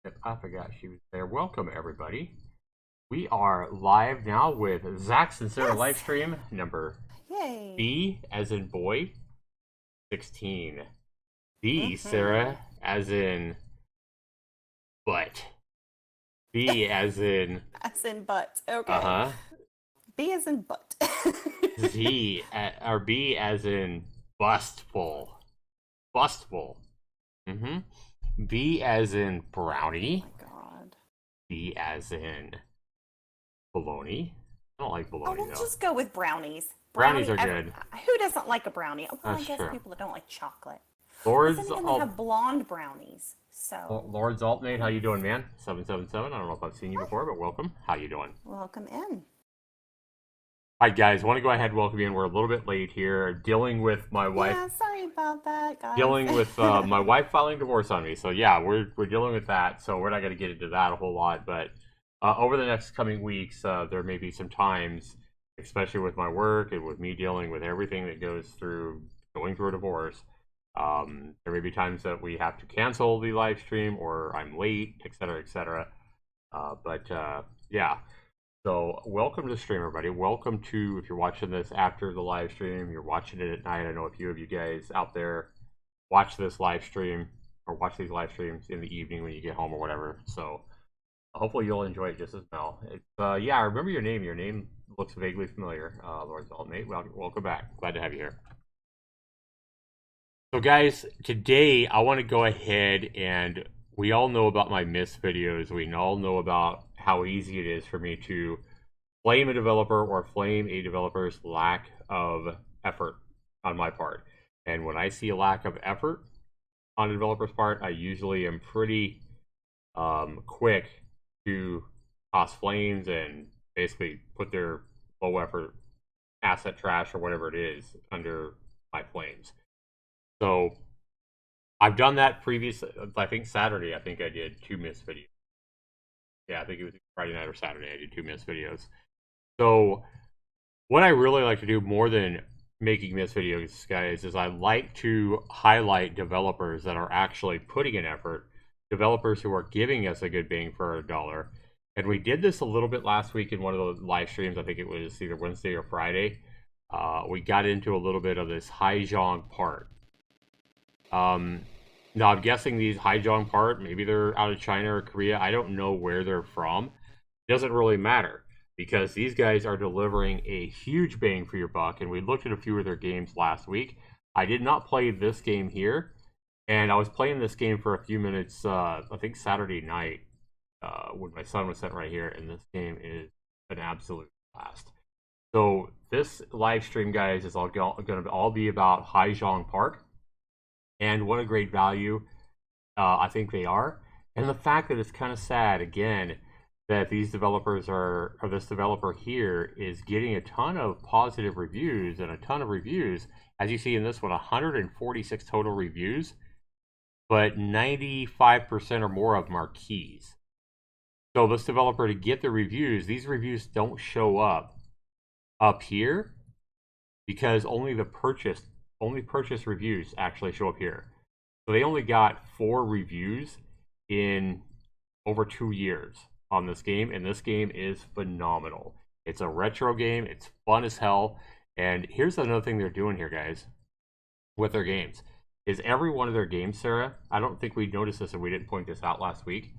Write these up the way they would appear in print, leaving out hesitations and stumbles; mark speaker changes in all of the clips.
Speaker 1: I forgot she was there. Welcome, everybody. We are live now with Zax and Sarah
Speaker 2: Yes.
Speaker 1: livestream number
Speaker 2: Yay.
Speaker 1: B as in boy 16. B,
Speaker 2: Mm-hmm.
Speaker 1: Sarah, as in butt. B as in
Speaker 2: As in butt.
Speaker 1: uh
Speaker 2: Okay.
Speaker 1: huh.
Speaker 2: B as in butt.
Speaker 1: Or B as in bustful. Bustful. B as in
Speaker 2: Oh
Speaker 1: brownie.
Speaker 2: my god.
Speaker 1: B as in bologna. I don't like
Speaker 2: Oh,
Speaker 1: bologna
Speaker 2: we'll
Speaker 1: though.
Speaker 2: just go with brownies.
Speaker 1: Brownies
Speaker 2: Brownie.
Speaker 1: are good.
Speaker 2: Who doesn't like a brownie? Well, I
Speaker 1: That's
Speaker 2: guess
Speaker 1: true.
Speaker 2: people that don't like chocolate. But then
Speaker 1: Lords
Speaker 2: again, they have blonde brownies. So,
Speaker 1: Lords Altmate, how you doing, man? 777. I don't know if I've seen you before, but welcome. How you doing?
Speaker 2: welcome in.
Speaker 1: All right, guys. Want to go ahead and welcome you in. We're a little bit late here, dealing with my wife,
Speaker 2: Yeah, sorry about that, guys.
Speaker 1: dealing with my wife filing divorce on me. So yeah, we're dealing with that. So we're not going to get into that a whole lot, but over the next coming weeks, there may be some times, especially with my work and with me dealing with everything that goes through going through a divorce. There may be times that we have to cancel the live stream or I'm late, etc., etc. But yeah, so welcome to the stream, everybody. Welcome to, if you're watching this after the live stream, you're watching it at night. I know a few of you guys out there watch this live stream or watch these live streams in the evening when you get home or whatever. So hopefully you'll enjoy it just as well. Yeah, I remember your name. Your name looks vaguely familiar, Lord Zaltmate. Welcome back. Glad to have you here. So guys, today I want to go ahead and we all know about my M.I.S.S videos. We all know about how easy it is for me to flame a developer or flame a developer's lack of effort on my part. And when I see a lack of effort on a developer's part, I usually am pretty quick to toss flames and basically put their low effort asset trash or whatever it is under my flames. So I've done that previous. I think Saturday. I think I did two M.I.S.S videos. Yeah, I think it was Friday night or Saturday. I did two M.I.S.S videos. So what I really like to do more than making M.I.S.S videos, guys, is I like to highlight developers that are actually putting in effort, developers who are giving us a good bang for our dollar. And we did this a little bit last week in one of the live streams. I think it was either Wednesday or Friday. We got into a little bit of this Hijong part. Now I'm guessing these Hijong part, maybe they're out of China or Korea. I don't know where they're from. It doesn't really matter because these guys are delivering a huge bang for your buck. And we looked at a few of their games last week. I did not play this game here, and I was playing this game for a few minutes. I think Saturday night when my son was sitting right here, and this game is an absolute blast. So this live stream, guys, is all going to all be about Hijong Park and what a great value I think they are. And the fact that it's kind of sad, again, that these developers or this developer here is getting a ton of positive reviews and a ton of reviews. As you see in this one, 146 total reviews, but 95% or more of them are keys. So this developer, to get the reviews, these reviews don't show up here because only purchase reviews actually show up here. So they only got 4 reviews in over 2 years on this game, and this game is phenomenal. It's a retro game, it's fun as hell, and here's another thing they're doing here, guys, with their games. Is every one of their games, Sarah, I don't think we noticed this and we didn't point this out last week,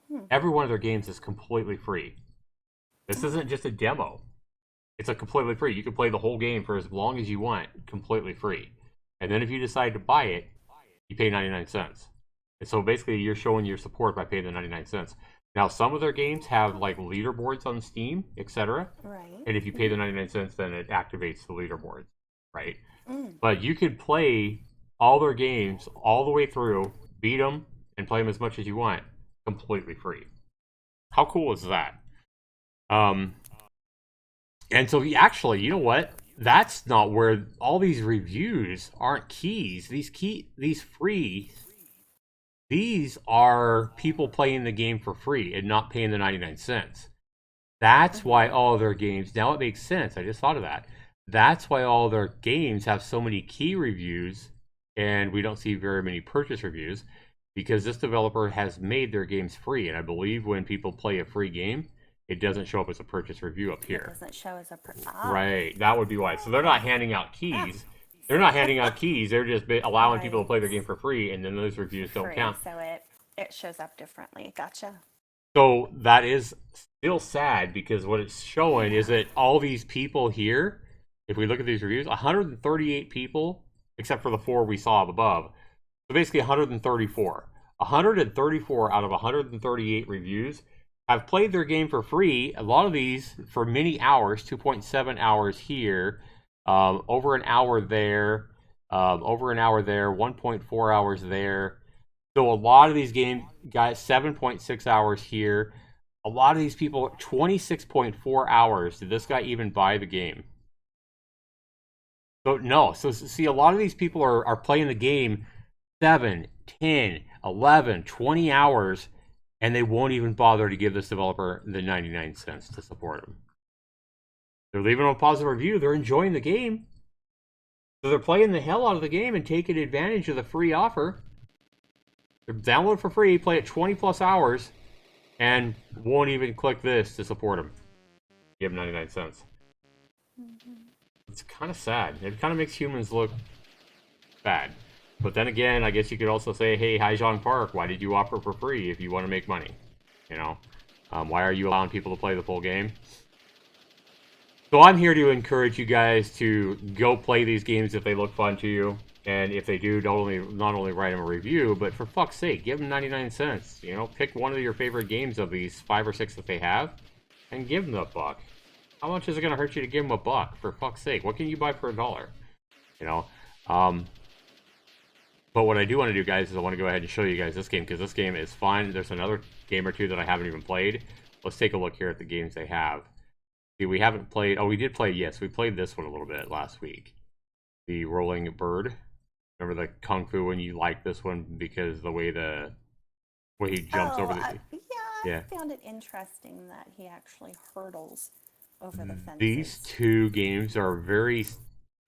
Speaker 2: Hmm.
Speaker 1: every one of their games is completely free. This
Speaker 2: Oh.
Speaker 1: isn't just a demo. It's a completely free. You can play the whole game for as long as you want, completely free. And then if you decide to buy it, you pay 99 cents. And so basically you're showing your support by paying the 99 cents. Now some of their games have like leaderboards on Steam, etc.
Speaker 2: Right.
Speaker 1: And if you pay the 99 cents, then it activates the leaderboards, right?
Speaker 2: Mm.
Speaker 1: But you could play all their games all the way through, beat them, and play them as much as you want, completely free. How cool is that? Um, and so actually, you know what? That's not where all these reviews aren't keys. These free, these are people playing the game for free and not paying the 99 cents. That's why
Speaker 2: Mm-hmm.
Speaker 1: all their games, now it makes sense. I just thought of that. That's why all their games have so many key reviews and we don't see very many purchase reviews. because this developer has made their games free, and I believe when people play a free game, it doesn't show up as a purchase review up here.
Speaker 2: It doesn't show as a
Speaker 1: right. That would be why. So they're not handing out keys. They're not handing out keys. They're just allowing people to play their game for free, and then those reviews don't count.
Speaker 2: So it shows up differently. Gotcha.
Speaker 1: So that is still sad because what it's showing is that all these people here, if we look at these reviews, 138 people, except for the 4 we saw above. So basically 134. 134 out of 138 reviews have played their game for free. A lot of these for many hours, 2.7 hours here, over an hour there, 1.4 hours there. So a lot of these game guys, 7.6 hours here. A lot of these people, 26.4 hours. Did this guy even buy the game? So no. So see, a lot of these people are playing the game 7, 10, 11, 20 hours, and they won't even bother to give this developer the 99 cents to support them. They're leaving a positive review. They're enjoying the game. So they're playing the hell out of the game and taking advantage of the free offer. They're download for free, play it 20 plus hours, and won't even click this to support them. Give them 99 cents. It's kind of sad. It kind of makes humans look bad. But then again, I guess you could also say, hey, Hijong Park, why did you offer for free if you want to make money? You know, why are you allowing people to play the full game? So I'm here to encourage you guys to go play these games if they look fun to you. And if they do, not only write them a review, but for fuck's sake, give them 99 cents. You know, pick one of your favorite games of these 5 or 6 that they have, and give them $1. How much is it going to hurt you to give them $1? For fuck's sake, what can you buy for $1? You know, but what I do want to do, guys, is I want to go ahead and show you guys this game, because this game is fun. There's another game or two that I haven't even played. Let's take a look here at the games they have. See, we haven't played... Oh, we did play... Yes, we played this one a little bit last week. The Rolling Bird. Remember the Kung Fu one? You like this one because the way he jumps over the...
Speaker 2: I found it interesting that he actually hurdles over the fences.
Speaker 1: These two games are very,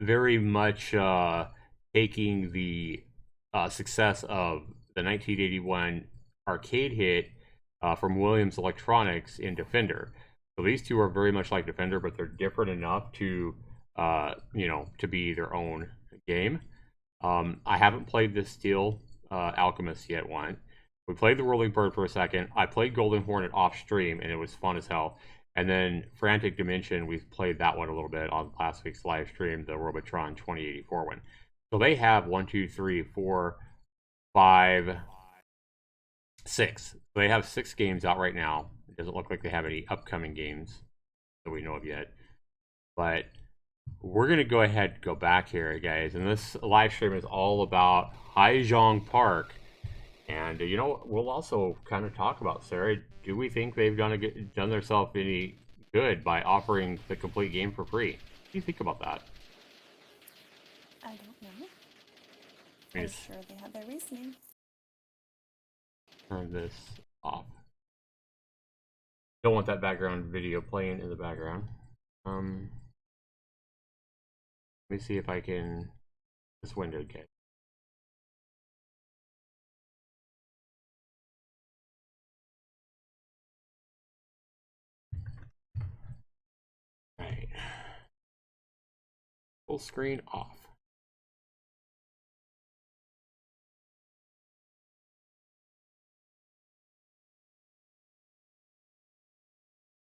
Speaker 1: very much taking the success of the 1981 arcade hit from Williams Electronics in Defender. So these two are very much like Defender, but they're different enough to, to be their own game. I haven't played this Steel Alchemist yet one. We played the Rolling Bird for a second. I played Golden Hornet off stream, and it was fun as hell. And then Frantic Dimension, we played that one a little bit on last week's live stream, the Robotron 2084 one. So they have 1, 2, 3, 4, 5, 6. So they have 6 games out right now. It doesn't look like they have any upcoming games that we know of yet. But we're going to go ahead and go back here, guys. And this live stream is all about Hijong Park. And, we'll also kind of talk about, Sarah, do we think they've done themselves any good by offering the complete game for free? What do you think about that?
Speaker 2: I don't know. I'm sure they have their reasoning.
Speaker 1: Turn this off. Don't want that background video playing in the background. Let me see if I can... This window, okay. Right. Full screen off.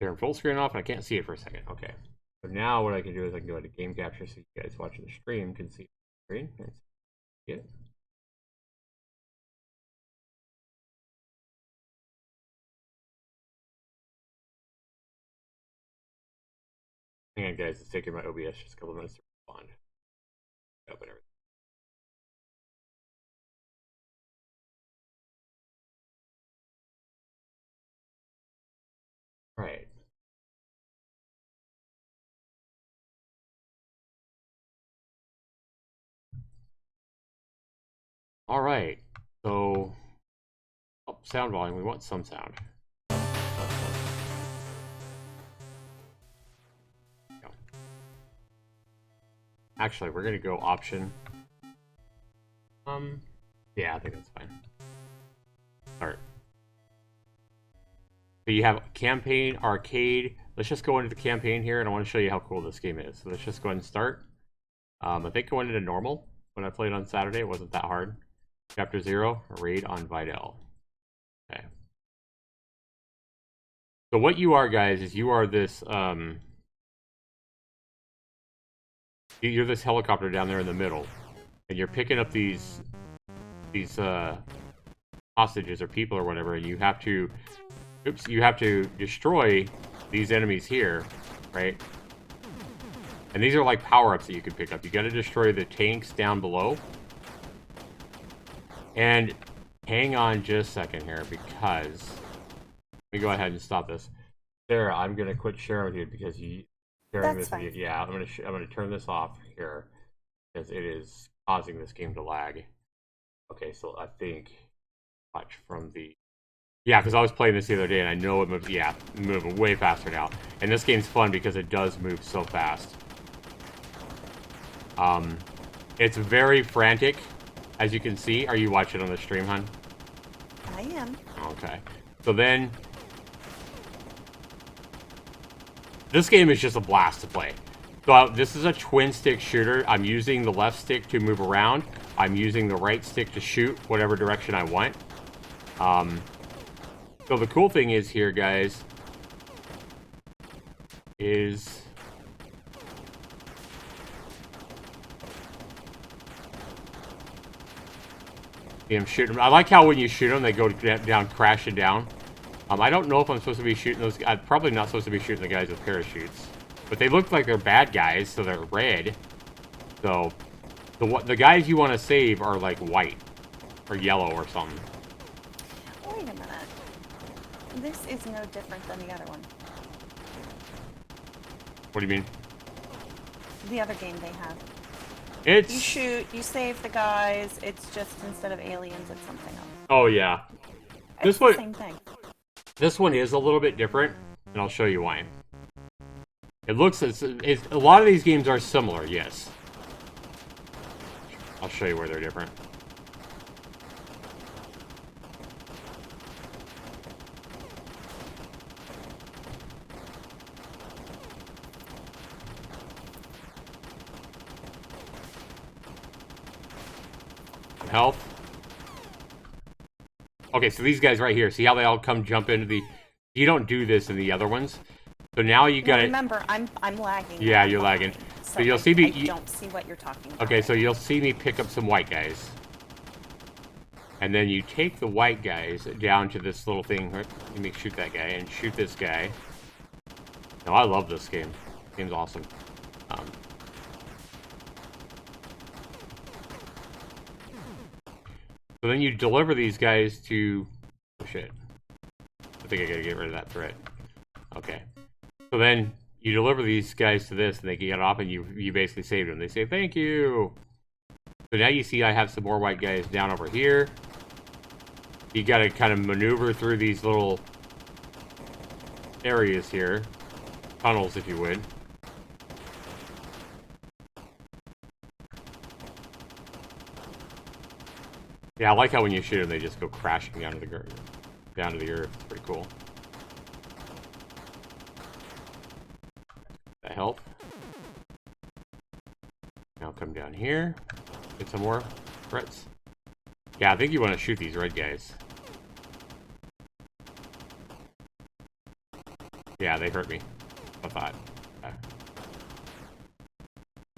Speaker 1: Turn full screen off, and I can't see it for a second. Okay. So now what I can do is I can go into game capture so you guys watching the stream can see the screen. See it. Hang on, guys. It's taking my OBS just a couple minutes to respond. Open everything. Right. All right. So, sound volume. We want some sound. Actually, we're gonna go option. Yeah, I think that's fine. Start. So you have campaign, arcade. Let's just go into the campaign here, and I want to show you how cool this game is. So let's just go ahead and start. I think I went into normal when I played on Saturday. It wasn't that hard. Chapter 0, raid on Vidal. Okay. So what you are, guys, is you are this you're this helicopter down there in the middle, and you're picking up these hostages or people or whatever, and you have to destroy these enemies here, right? And these are like power-ups that you can pick up. You got to destroy the tanks down below. And hang on just a second here, because let me go ahead and stop this. Sarah, I'm gonna quit sharing with you because you sharing
Speaker 2: That's
Speaker 1: this with you. Yeah, I'm gonna turn this off here because it is causing this game to lag. Okay, so I think watch from the because I was playing this the other day and I know it moves. Yeah, moving way faster now. And this game's fun because it does move so fast. It's very frantic, as you can see. Are you watching on the stream, hon?
Speaker 2: I am.
Speaker 1: Okay. So then, this game is just a blast to play. So this is a twin stick shooter. I'm using the left stick to move around. I'm using the right stick to shoot whatever direction I want. So the cool thing is here, guys, is I'm shooting. I like how when you shoot them, they go down, crashing down. I don't know if I'm supposed to be shooting those. I'm probably not supposed to be shooting the guys with parachutes, but they look like they're bad guys, so they're red. So the guys you want to save are like white or yellow or something.
Speaker 2: Wait a minute. This is no different than the other one.
Speaker 1: What do you mean?
Speaker 2: The other game they have.
Speaker 1: It's
Speaker 2: You shoot, you save the guys. It's just instead of aliens, it's something else.
Speaker 1: Oh yeah.
Speaker 2: It's the same thing.
Speaker 1: This one is a little bit different, and I'll show you why. It looks it's a lot of these games are similar, yes. I'll show you where they're different. Health. Okay, so these guys right here, see how they all come jump into the... You don't do this in the other ones. So now you got to...
Speaker 2: Remember, I'm lagging.
Speaker 1: Yeah, you're lagging.
Speaker 2: So
Speaker 1: you'll see me...
Speaker 2: I don't see what you're talking about.
Speaker 1: Okay, so you'll see me pick up some white guys. And then you take the white guys down to this little thing. Let me shoot that guy and shoot this guy. No, I love this game. This game's awesome. So then you deliver these guys to... Oh, shit. I think I gotta get rid of that threat. Okay. So then you deliver these guys to this, and they get off, and you basically saved them. They say, thank you! So now you see I have some more white guys down over here. You gotta kind of maneuver through these little areas here. Tunnels, if you would. Yeah, I like how when you shoot them, they just go crashing down to the earth. It's pretty cool. The health. Now come down here. Get some more threats. Yeah, I think you want to shoot these red guys. Yeah, they hurt me. I thought. Okay.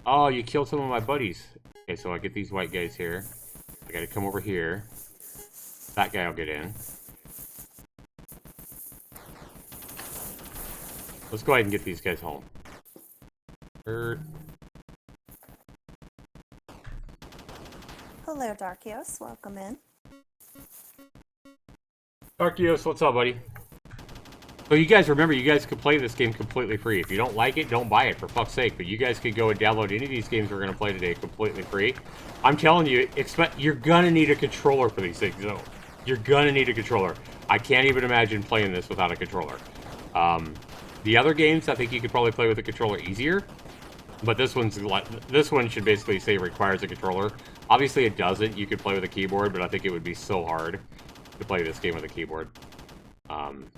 Speaker 1: Oh, you killed some of my buddies. Okay, so I get these white guys here. I gotta come over here. That guy will get in. Let's go ahead and get these guys home. Hurt.
Speaker 2: Hello, Darkios. Welcome in.
Speaker 1: Darkios, what's up, buddy? So you guys remember, you guys can play this game completely free. If you don't like it, don't buy it, for fuck's sake. But you guys could go and download any of these games we're going to play today completely free. I'm telling you, you're going to need a controller for these things, though. You're going to need a controller. I can't even imagine playing this without a controller. The other games, I think you could probably play with a controller easier. But this one should basically say requires a controller. Obviously, it doesn't. You could play with a keyboard, but I think it would be so hard. to play this game with a keyboard. So I'm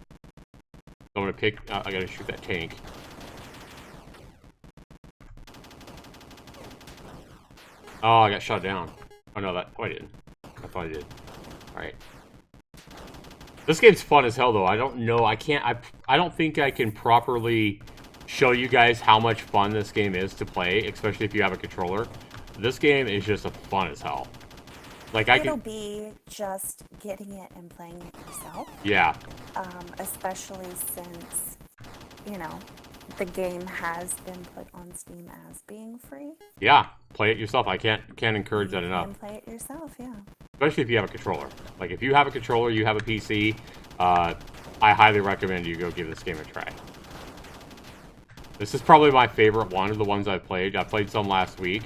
Speaker 1: gonna pick. I gotta shoot that tank. Oh, I got shot down. Oh no, I didn't. I thought I did. All right. This game's fun as hell, though. I don't know. I don't think I can properly show you guys how much fun this game is to play, especially if you have a controller. This game is just a fun as hell. Like
Speaker 2: It'll be just getting it and playing it yourself.
Speaker 1: Yeah.
Speaker 2: Especially since, you know, the game has been put on Steam as being free.
Speaker 1: Yeah, play it yourself. I can't encourage that enough.
Speaker 2: You can play it yourself, yeah.
Speaker 1: Especially if you have a controller. Like, if you have a controller, you have a PC, I highly recommend you go give this game a try. This is probably my favorite one of the ones I've played. I played some last week,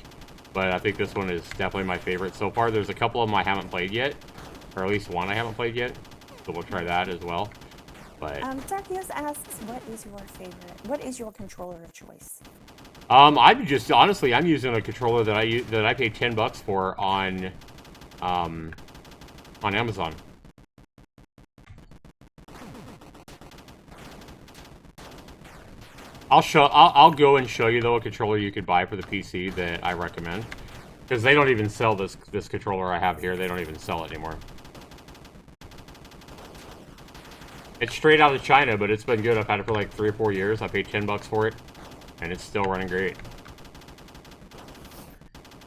Speaker 1: but I think this one is definitely my favorite so far. There's a couple of them I haven't played yet, or at least one I haven't played yet, so we'll try that as well. But
Speaker 2: Darkius asks, what is your favorite? What is your controller of choice?
Speaker 1: I'm just honestly, I'm using a controller that I paid $10 for on Amazon. I'll go and show you though a controller you could buy for the PC that I recommend, because they don't even sell this controller I have here. They don't even sell it anymore. It's straight out of China, but it's been good. I've had it for like 3 or 4 years. I paid $10 for it, and it's still running great.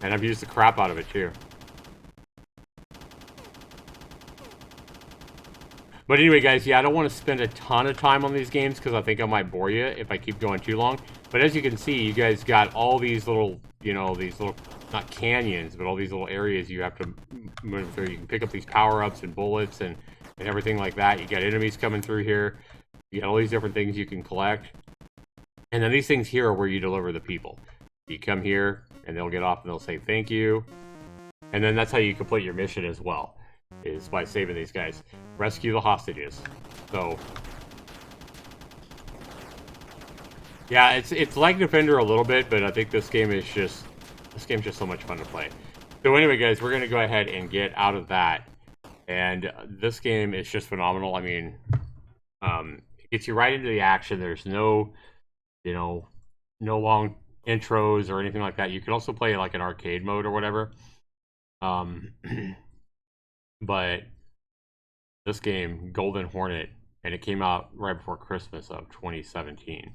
Speaker 1: And I've used the crap out of it too. But anyway, guys, yeah, I don't want to spend a ton of time on these games because I think I might bore you if I keep going too long. But as you can see, you guys got all these little, you know, these little, not canyons, but all these little areas you have to move through. You can pick up these power-ups and bullets and everything like that. You got enemies coming through here. You got all these different things you can collect. And then these things here are where you deliver the people. You come here, and they'll get off and they'll say thank you. And then that's how you complete your mission as well, is by saving these guys. Rescue the hostages. So yeah, it's like Defender a little bit, but I think this game's just so much fun to play. So anyway, guys, we're gonna go ahead and get out of that. And this game is just phenomenal. I mean, it gets you right into the action. There's no, you know, no long intros or anything like that. You can also play like an arcade mode or whatever. But this game, Golden Hornet, and it came out right before Christmas of 2017.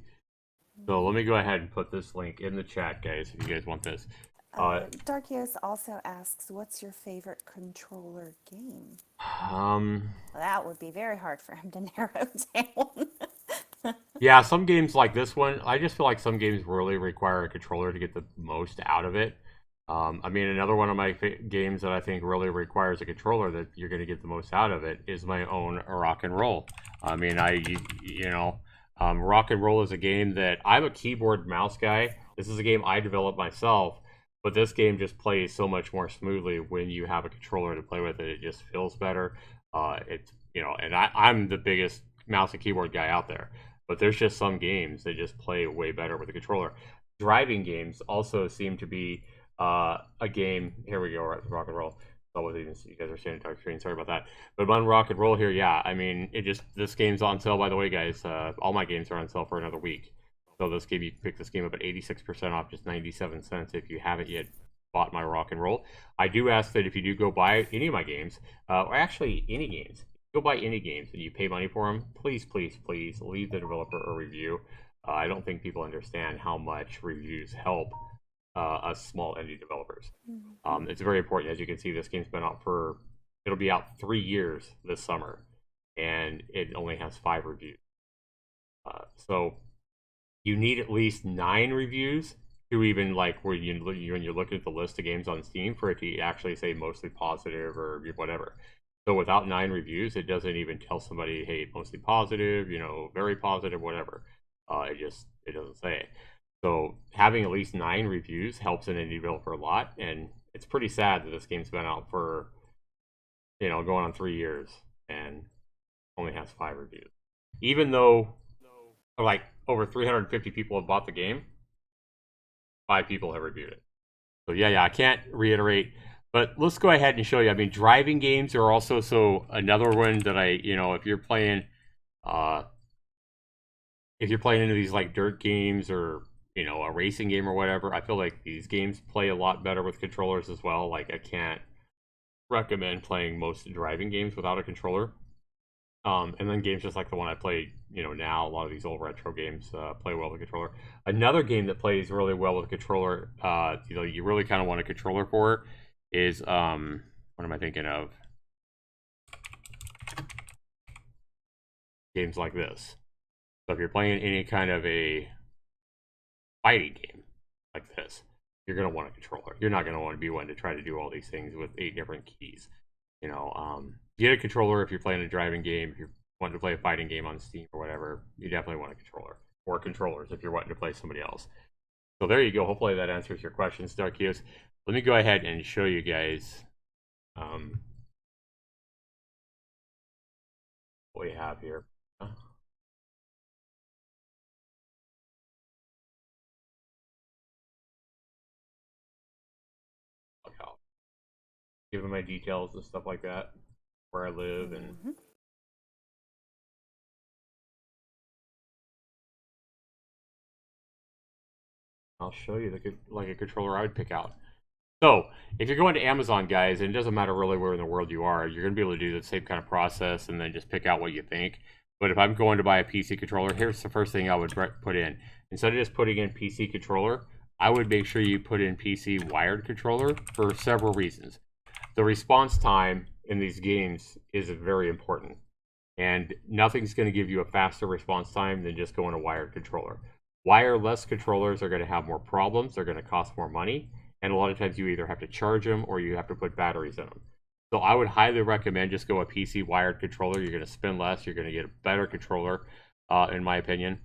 Speaker 1: So let me go ahead and put this link in the chat, guys, if you guys want this.
Speaker 2: Darkios also asks, what's your favorite controller game? That would be very hard for him to narrow down.
Speaker 1: Yeah, some games like this one, I just feel like some games really require a controller to get the most out of it. I mean, another one of my games that I think really requires a controller that you're going to get the most out of it is my own Rock and Roll. I mean, Rock and Roll is a game that I'm a keyboard mouse guy. This is a game I developed myself, but this game just plays so much more smoothly when you have a controller to play with it. It just feels better. It's, you know, and I'm the biggest mouse and keyboard guy out there, but there's just some games that just play way better with a controller. Driving games also seem to be a game. Here we go, Rock and Roll. You guys are seeing a dark screen, sorry about that. But on Rock and Roll here, yeah, I mean, this game's on sale, by the way, guys. All my games are on sale for another week. So this game, you can pick this game up at 86% off, just 97 cents if you haven't yet bought my Rock and Roll. I do ask that if you do go buy any of my games, or actually any games, go buy any games and you pay money for them, please, please, please leave the developer a review. I don't think people understand how much reviews help us small indie developers. It's very important. As you can see, this game's been out it'll be out 3 years this summer, and it only has 5 reviews. So you need at least 9 reviews to even, like, when you're looking at the list of games on Steam, for it to actually say mostly positive or whatever. So without 9 reviews, it doesn't even tell somebody, hey, mostly positive, you know, very positive, whatever. It doesn't say it. So having at least 9 reviews helps an indie developer a lot, and it's pretty sad that this game's been out for, you know, going on 3 years and only has 5 reviews. Even though, like, over 350 people have bought the game, 5 people have reviewed it. So yeah, I can't reiterate But let's go ahead and show you. I mean, driving games are also another one that if you're playing, into these like dirt games or a racing game or whatever, I feel like these games play a lot better with controllers as well. Like I can't recommend playing most driving games without a controller. And then games just like the one I played, now, a lot of these old retro games play well with a controller. Another game that plays really well with a controller, you really kind of want a controller for, is what am I thinking of? Games like this. So if you're playing any kind of a fighting game like this, you're going to want a controller. You're not going to want to be one to try to do all these things with 8 different keys. Get a controller if you're playing a driving game. If you're wanting to play a fighting game on Steam or whatever, you definitely want a controller. Or controllers if you're wanting to play somebody else. So there you go. Hopefully that answers your questions, Darkios. Let me go ahead and show you guys what we have here. Give them my details and stuff like that, where I live, and I'll show you like a controller I would pick out. So if you're going to Amazon, guys, and it doesn't matter really where in the world you are, you're going to be able to do the same kind of process and then just pick out what you think. But if I'm going to buy a PC controller, here's the first thing I would put in. Instead of just putting in PC controller, I would make sure you put in PC wired controller for several reasons. The response time in these games is very important. And nothing's going to give you a faster response time than just going a wired controller. Wireless controllers are going to have more problems. They're going to cost more money. And a lot of times you either have to charge them or you have to put batteries in them. So I would highly recommend just go a PC wired controller. You're going to spend less. You're going to get a better controller, in my opinion.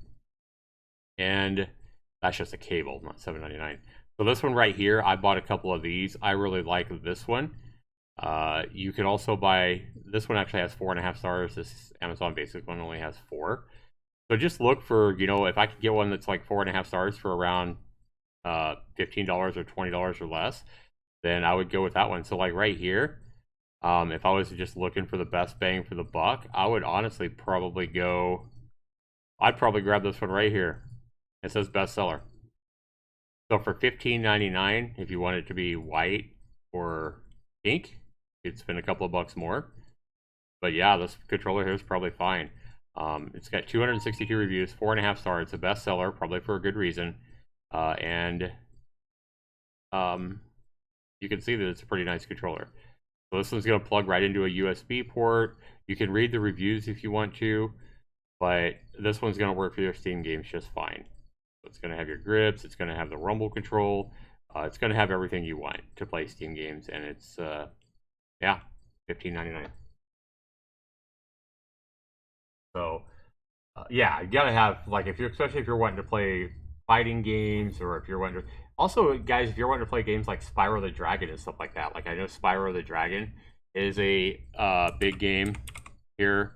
Speaker 1: And that's just a cable, not $7.99. So this one right here, I bought a couple of these. I really like this one. You can also buy, this one actually has 4.5 stars. This Amazon basic one only has 4. So just look for, if I could get one that's like 4.5 stars for around $15 or $20 or less, then I would go with that one. So like right here, if I was just looking for the best bang for the buck, I would honestly probably I'd probably grab this one right here. It says bestseller. So for $15.99, if you want it to be white or pink, you'd spend a couple of bucks more. But yeah, this controller here is probably fine. It's got 262 reviews, 4.5 stars. It's a bestseller, probably for a good reason. And you can see that it's a pretty nice controller. So this one's going to plug right into a USB port. You can read the reviews if you want to, but this one's going to work for your Steam games just fine. So it's going to have your grips. It's going to have the rumble control. It's going to have everything you want to play Steam games, and it's yeah, $15.99. So yeah, you gotta have, like, especially if you're wanting to play fighting games, or if you're wanting to, also guys, if you're wanting to play games like Spyro the Dragon and stuff like that. Like I know Spyro the Dragon is a big game here.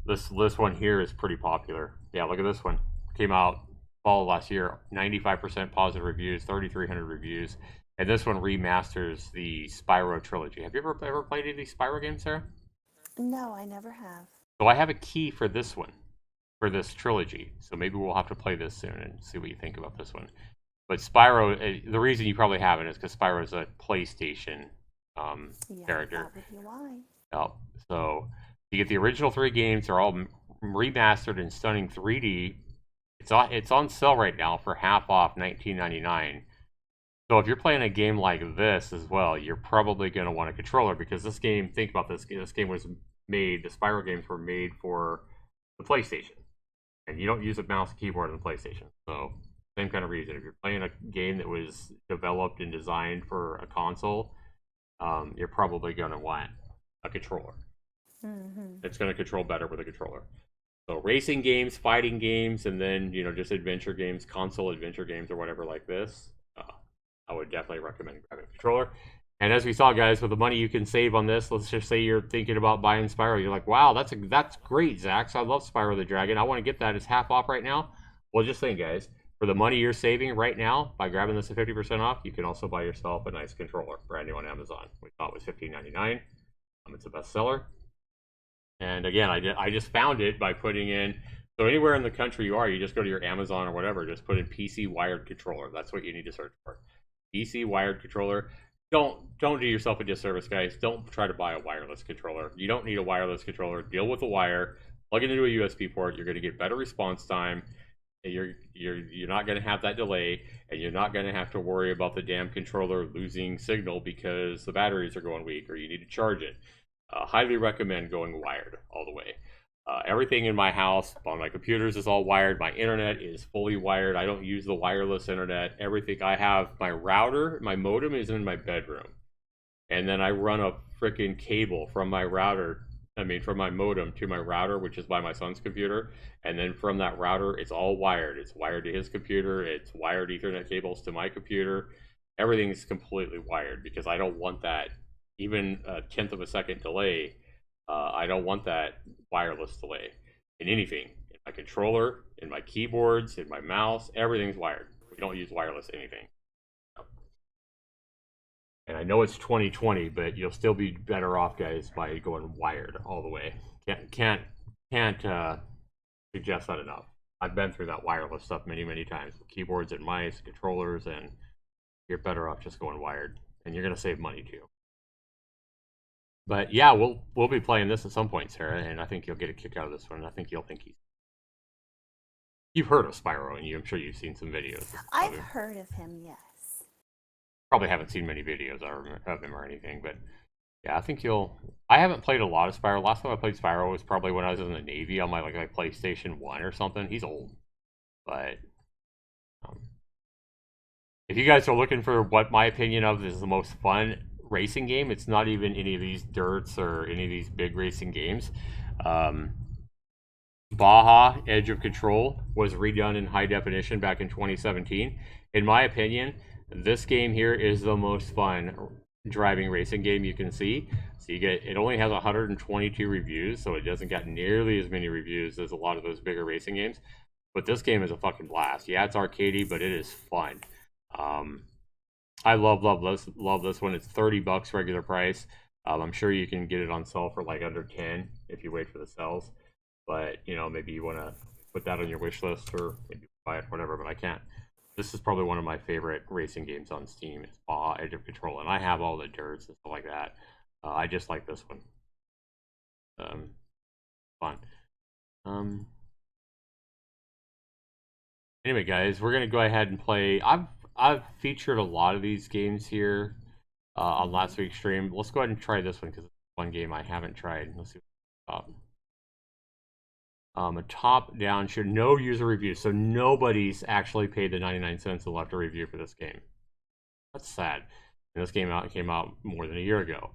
Speaker 1: This one here is pretty popular. Yeah, look at this one. Came out fall last year. 95% positive reviews, 3,300 reviews, and this one remasters the Spyro trilogy. Have you ever played any of these Spyro games, Sarah?
Speaker 2: No, I never have.
Speaker 1: So I have a key for this one, for this trilogy. So maybe we'll have to play this soon and see what you think about this one. But Spyro, the reason you probably haven't is because Spyro is a PlayStation character.
Speaker 2: That would be why.
Speaker 1: Oh, so you get the original 3 games. They're all remastered in stunning 3D. It's on sale right now for half off, $19.99. So if you're playing a game like this as well, you're probably going to want a controller, because this game, think about this, this game was made, the Spyro games were made for the PlayStation. And you don't use a mouse and keyboard on the PlayStation. So same kind of reason. If you're playing a game that was developed and designed for a console, you're probably going to want a controller. It's going to control better with a controller. So racing games, fighting games, and then, just adventure games, console adventure games or whatever like this, I would definitely recommend grabbing a controller. And as we saw, guys, with the money you can save on this, let's just say you're thinking about buying Spyro. You're like, wow, that's great, Zax. I love Spyro the Dragon. I want to get that. It's half off right now. Well, just think, guys, For the money you're saving right now by grabbing this at 50% off, you can also buy yourself a nice controller, brand new on Amazon. We thought it was $15.99. It's a bestseller. And again, I just found it by putting in, so anywhere in the country you are, you just go to your Amazon or whatever, just put in PC wired controller. That's what you need to search for. PC wired controller. Don't do yourself a disservice, guys. Don't try to buy a wireless controller. You don't need a wireless controller. Deal with the wire. Plug it into a USB port. You're going to get better response time. You're not going to have that delay, and you're not going to have to worry about the damn controller losing signal because the batteries are going weak or you need to charge it. Highly recommend going wired all the way. Everything in my house, on my computers, is all wired. My internet is fully wired. I don't use the wireless internet. Everything I have, my router, my modem is in my bedroom. And then I run a freaking cable from my router, from my modem to my router, which is by my son's computer. And then from that router, it's all wired. It's wired to his computer. It's wired Ethernet cables to my computer. Everything's completely wired because I don't want that, even a tenth of a second delay. I don't want that wireless delay in anything. In my controller, in my keyboards, in my mouse, everything's wired. We don't use wireless anything. And I know it's 2020, but you'll still be better off, guys, by going wired all the way. Can't suggest that enough. I've been through that wireless stuff many times with keyboards and mice, controllers, and you're better off just going wired, and you're gonna save money too. But yeah, we'll be playing this at some point, Sarah, and I think you'll get a kick out of this one. I think you'll think you've heard of Spyro, and I'm sure you've seen some videos.
Speaker 2: I've heard of him, yes.
Speaker 1: Probably haven't seen many videos of him or anything, but yeah, I think I haven't played a lot of Spyro. Last time I played Spyro was probably when I was in the Navy on my like PlayStation 1 or something. He's old, but if you guys are looking for what my opinion of is the most fun racing game, it's not even any of these dirts or any of these big racing games. Baja Edge of Control was redone in high definition back in 2017. In my opinion, this game here is the most fun driving racing game you can see. So it only has 122 reviews, so it doesn't get nearly as many reviews as a lot of those bigger racing games. But this game is a fucking blast. Yeah, it's arcadey, but it is fun. I love this one. It's $30 regular price. I'm sure you can get it on sale for like under 10 if you wait for the sales. But maybe you want to put that on your wish list or maybe buy it, whatever. But I can't. This is probably one of my favorite racing games on Steam. It's Baja Edge of Control, and I have all the dirts and stuff like that. I just like this one. Fun. Anyway, guys, we're gonna go ahead and play. I've featured a lot of these games here on last week's stream. Let's go ahead and try this one because it's one game I haven't tried. Let's see what's up. A top-down should no user review, so nobody's actually paid the 99 cents and left a review for this game. That's sad. And this game came out more than a year ago.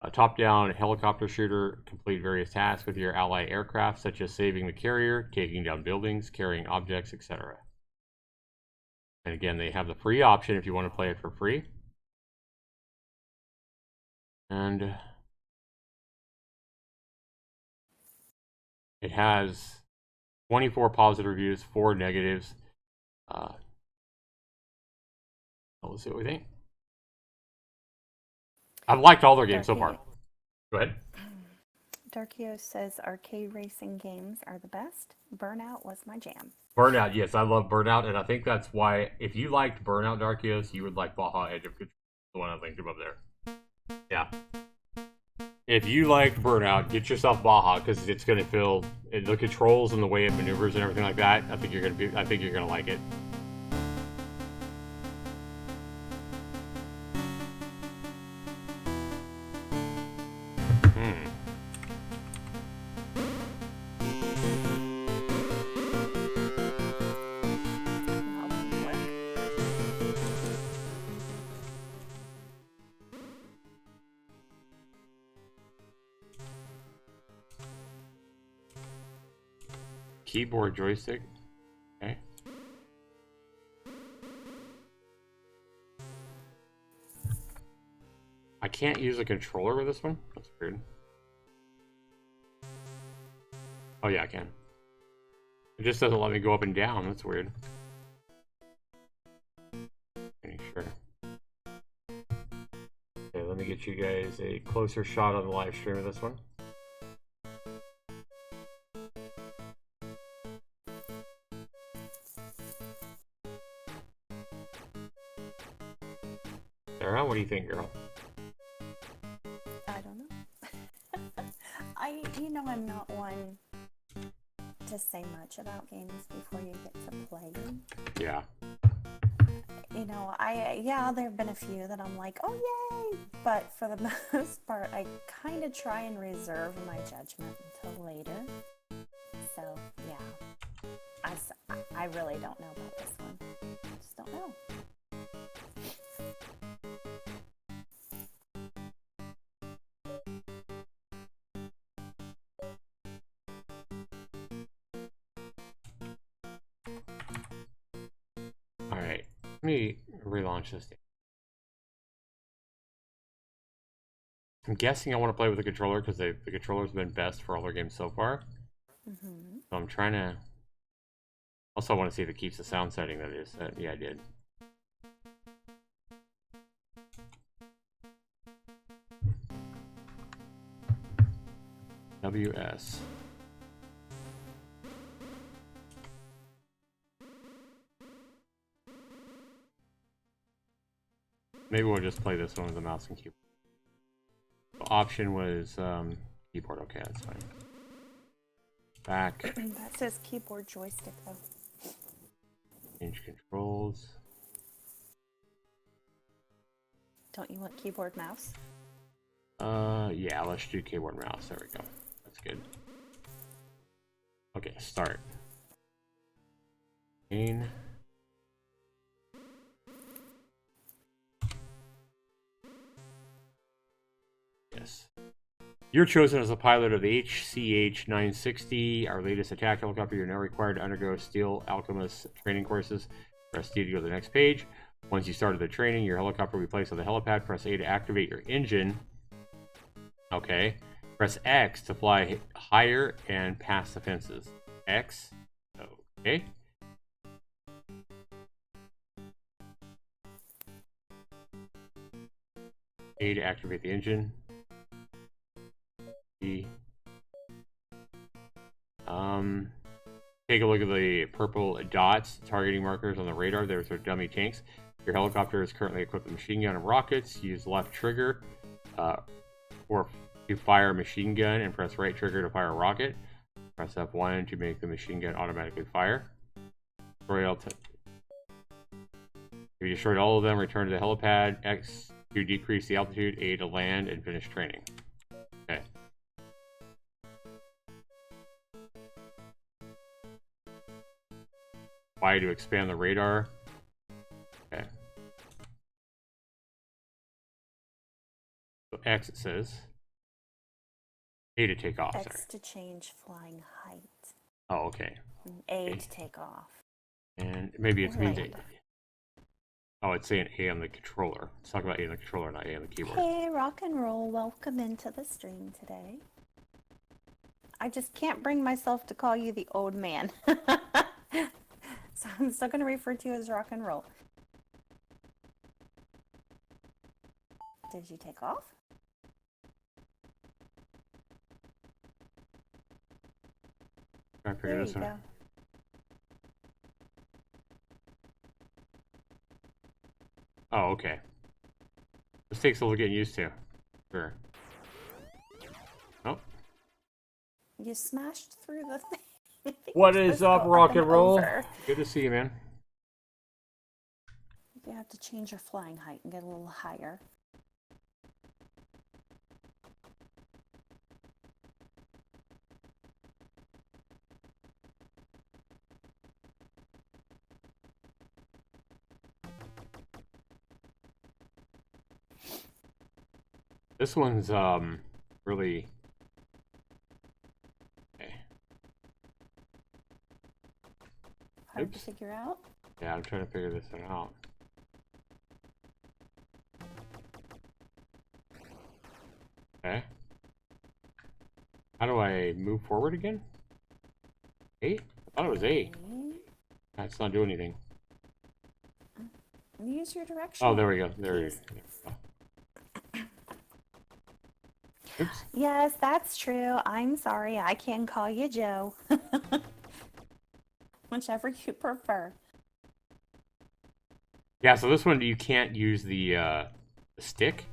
Speaker 1: A top-down helicopter shooter, complete various tasks with your ally aircraft, such as saving the carrier, taking down buildings, carrying objects, etc. And again, they have the free option if you want to play it for free. And it has 24 positive reviews, 4 negatives. Let's see what we think. I've liked all their games so far. Go ahead.
Speaker 2: Darkio says arcade racing games are the best. Burnout was my jam.
Speaker 1: Burnout, yes, I love Burnout, and I think that's why, if you liked Burnout, Darkios, you would like Baja Edge of Control, the one I linked above there. Yeah. If you liked Burnout, get yourself Baja, because it's going to feel, the controls and the way it maneuvers and everything like that, I think you're going to like it. Keyboard joystick. Okay. I can't use a controller with this one? That's weird. Oh yeah, I can. It just doesn't let me go up and down. That's weird. get you guys a closer shot on the live stream of this one. Sarah, what do you think, girl?
Speaker 2: I don't know. I'm not one to say much about games before you get to play them.
Speaker 1: Yeah.
Speaker 2: There have been a few that I'm like, oh yay! But for the most part, I kind of try and reserve my judgment until later. So yeah, I really don't know about this one. Just don't know.
Speaker 1: All right, let me relaunch this. I'm guessing I want to play with the controller because the controller's been best for all their games so far.
Speaker 2: Mm-hmm.
Speaker 1: So I'm trying to. Also, I want to see if it keeps the sound setting that is. Yeah, I did. WS. Maybe we'll just play this one with the mouse and keyboard. The option was keyboard. Okay, that's fine. Back.
Speaker 2: That says keyboard joystick though.
Speaker 1: Change controls.
Speaker 2: Don't you want keyboard mouse?
Speaker 1: Yeah, let's do keyboard mouse. There we go. That's good. Okay, start. Main. Yes. You're chosen as a pilot of the HCH-960, our latest attack helicopter. You're now required to undergo Steel Alchemist training courses. Press D to go to the next page. Once you started the training, your helicopter will be placed on the helipad. Press A to activate your engine. Okay. Press X to fly higher and past the fences. X. Okay. A to activate the engine. B. Take a look at the purple dots, targeting markers on the radar. There's our dummy tanks. Your helicopter is currently equipped with machine gun and rockets. Use left trigger to fire a machine gun and press right trigger to fire a rocket. Press F1 to make the machine gun automatically fire. If you destroyed all of them, return to the helipad. X to decrease the altitude. A to land and finish training. Okay. Y to expand the radar. Okay. So X it says. A to take off.
Speaker 2: X
Speaker 1: Sorry.
Speaker 2: to change flying height.
Speaker 1: Oh, okay.
Speaker 2: A to take off.
Speaker 1: And maybe it means A. Oh, it's saying A on the controller. Let's talk about A on the controller, not A on the keyboard.
Speaker 2: Hey, rock and roll. Welcome into the stream today. I just can't bring myself to call you the old man. So I'm still going to refer to you as rock and roll. Did you take off?
Speaker 1: Try to figure this one out. Oh, okay. This takes a little getting used to. Sure. Oh.
Speaker 2: You smashed through the thing.
Speaker 1: What is up, rock and roll? Good to see you, man.
Speaker 2: You have to change your flying height and get a little higher.
Speaker 1: This one's really
Speaker 2: hard to figure out.
Speaker 1: Yeah, I'm trying to figure this one out. Okay. How do I move forward again? A? I thought it was A. That's not doing anything.
Speaker 2: Use your direction.
Speaker 1: Oh, there we go. There we go. Oops.
Speaker 2: Yes, that's true. I'm sorry. I can call you Joe. Whichever you prefer.
Speaker 1: Yeah, so this one you can't use the stick.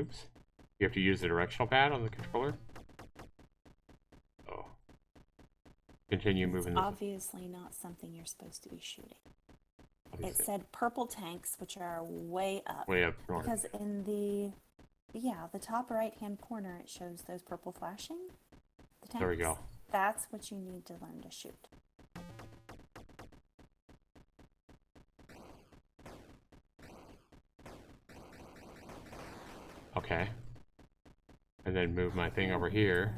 Speaker 1: Oops. You have to use the directional pad on the controller. Oh. Continue
Speaker 2: It's
Speaker 1: moving this.
Speaker 2: obviously not something you're supposed to be shooting. It
Speaker 1: Obviously.
Speaker 2: said purple tanks, which are way up.
Speaker 1: Way up north.
Speaker 2: Because in the top right hand corner, it shows those purple flashing. The tanks.
Speaker 1: There we go.
Speaker 2: That's what you need to learn to shoot.
Speaker 1: Okay. And then move my thing over here.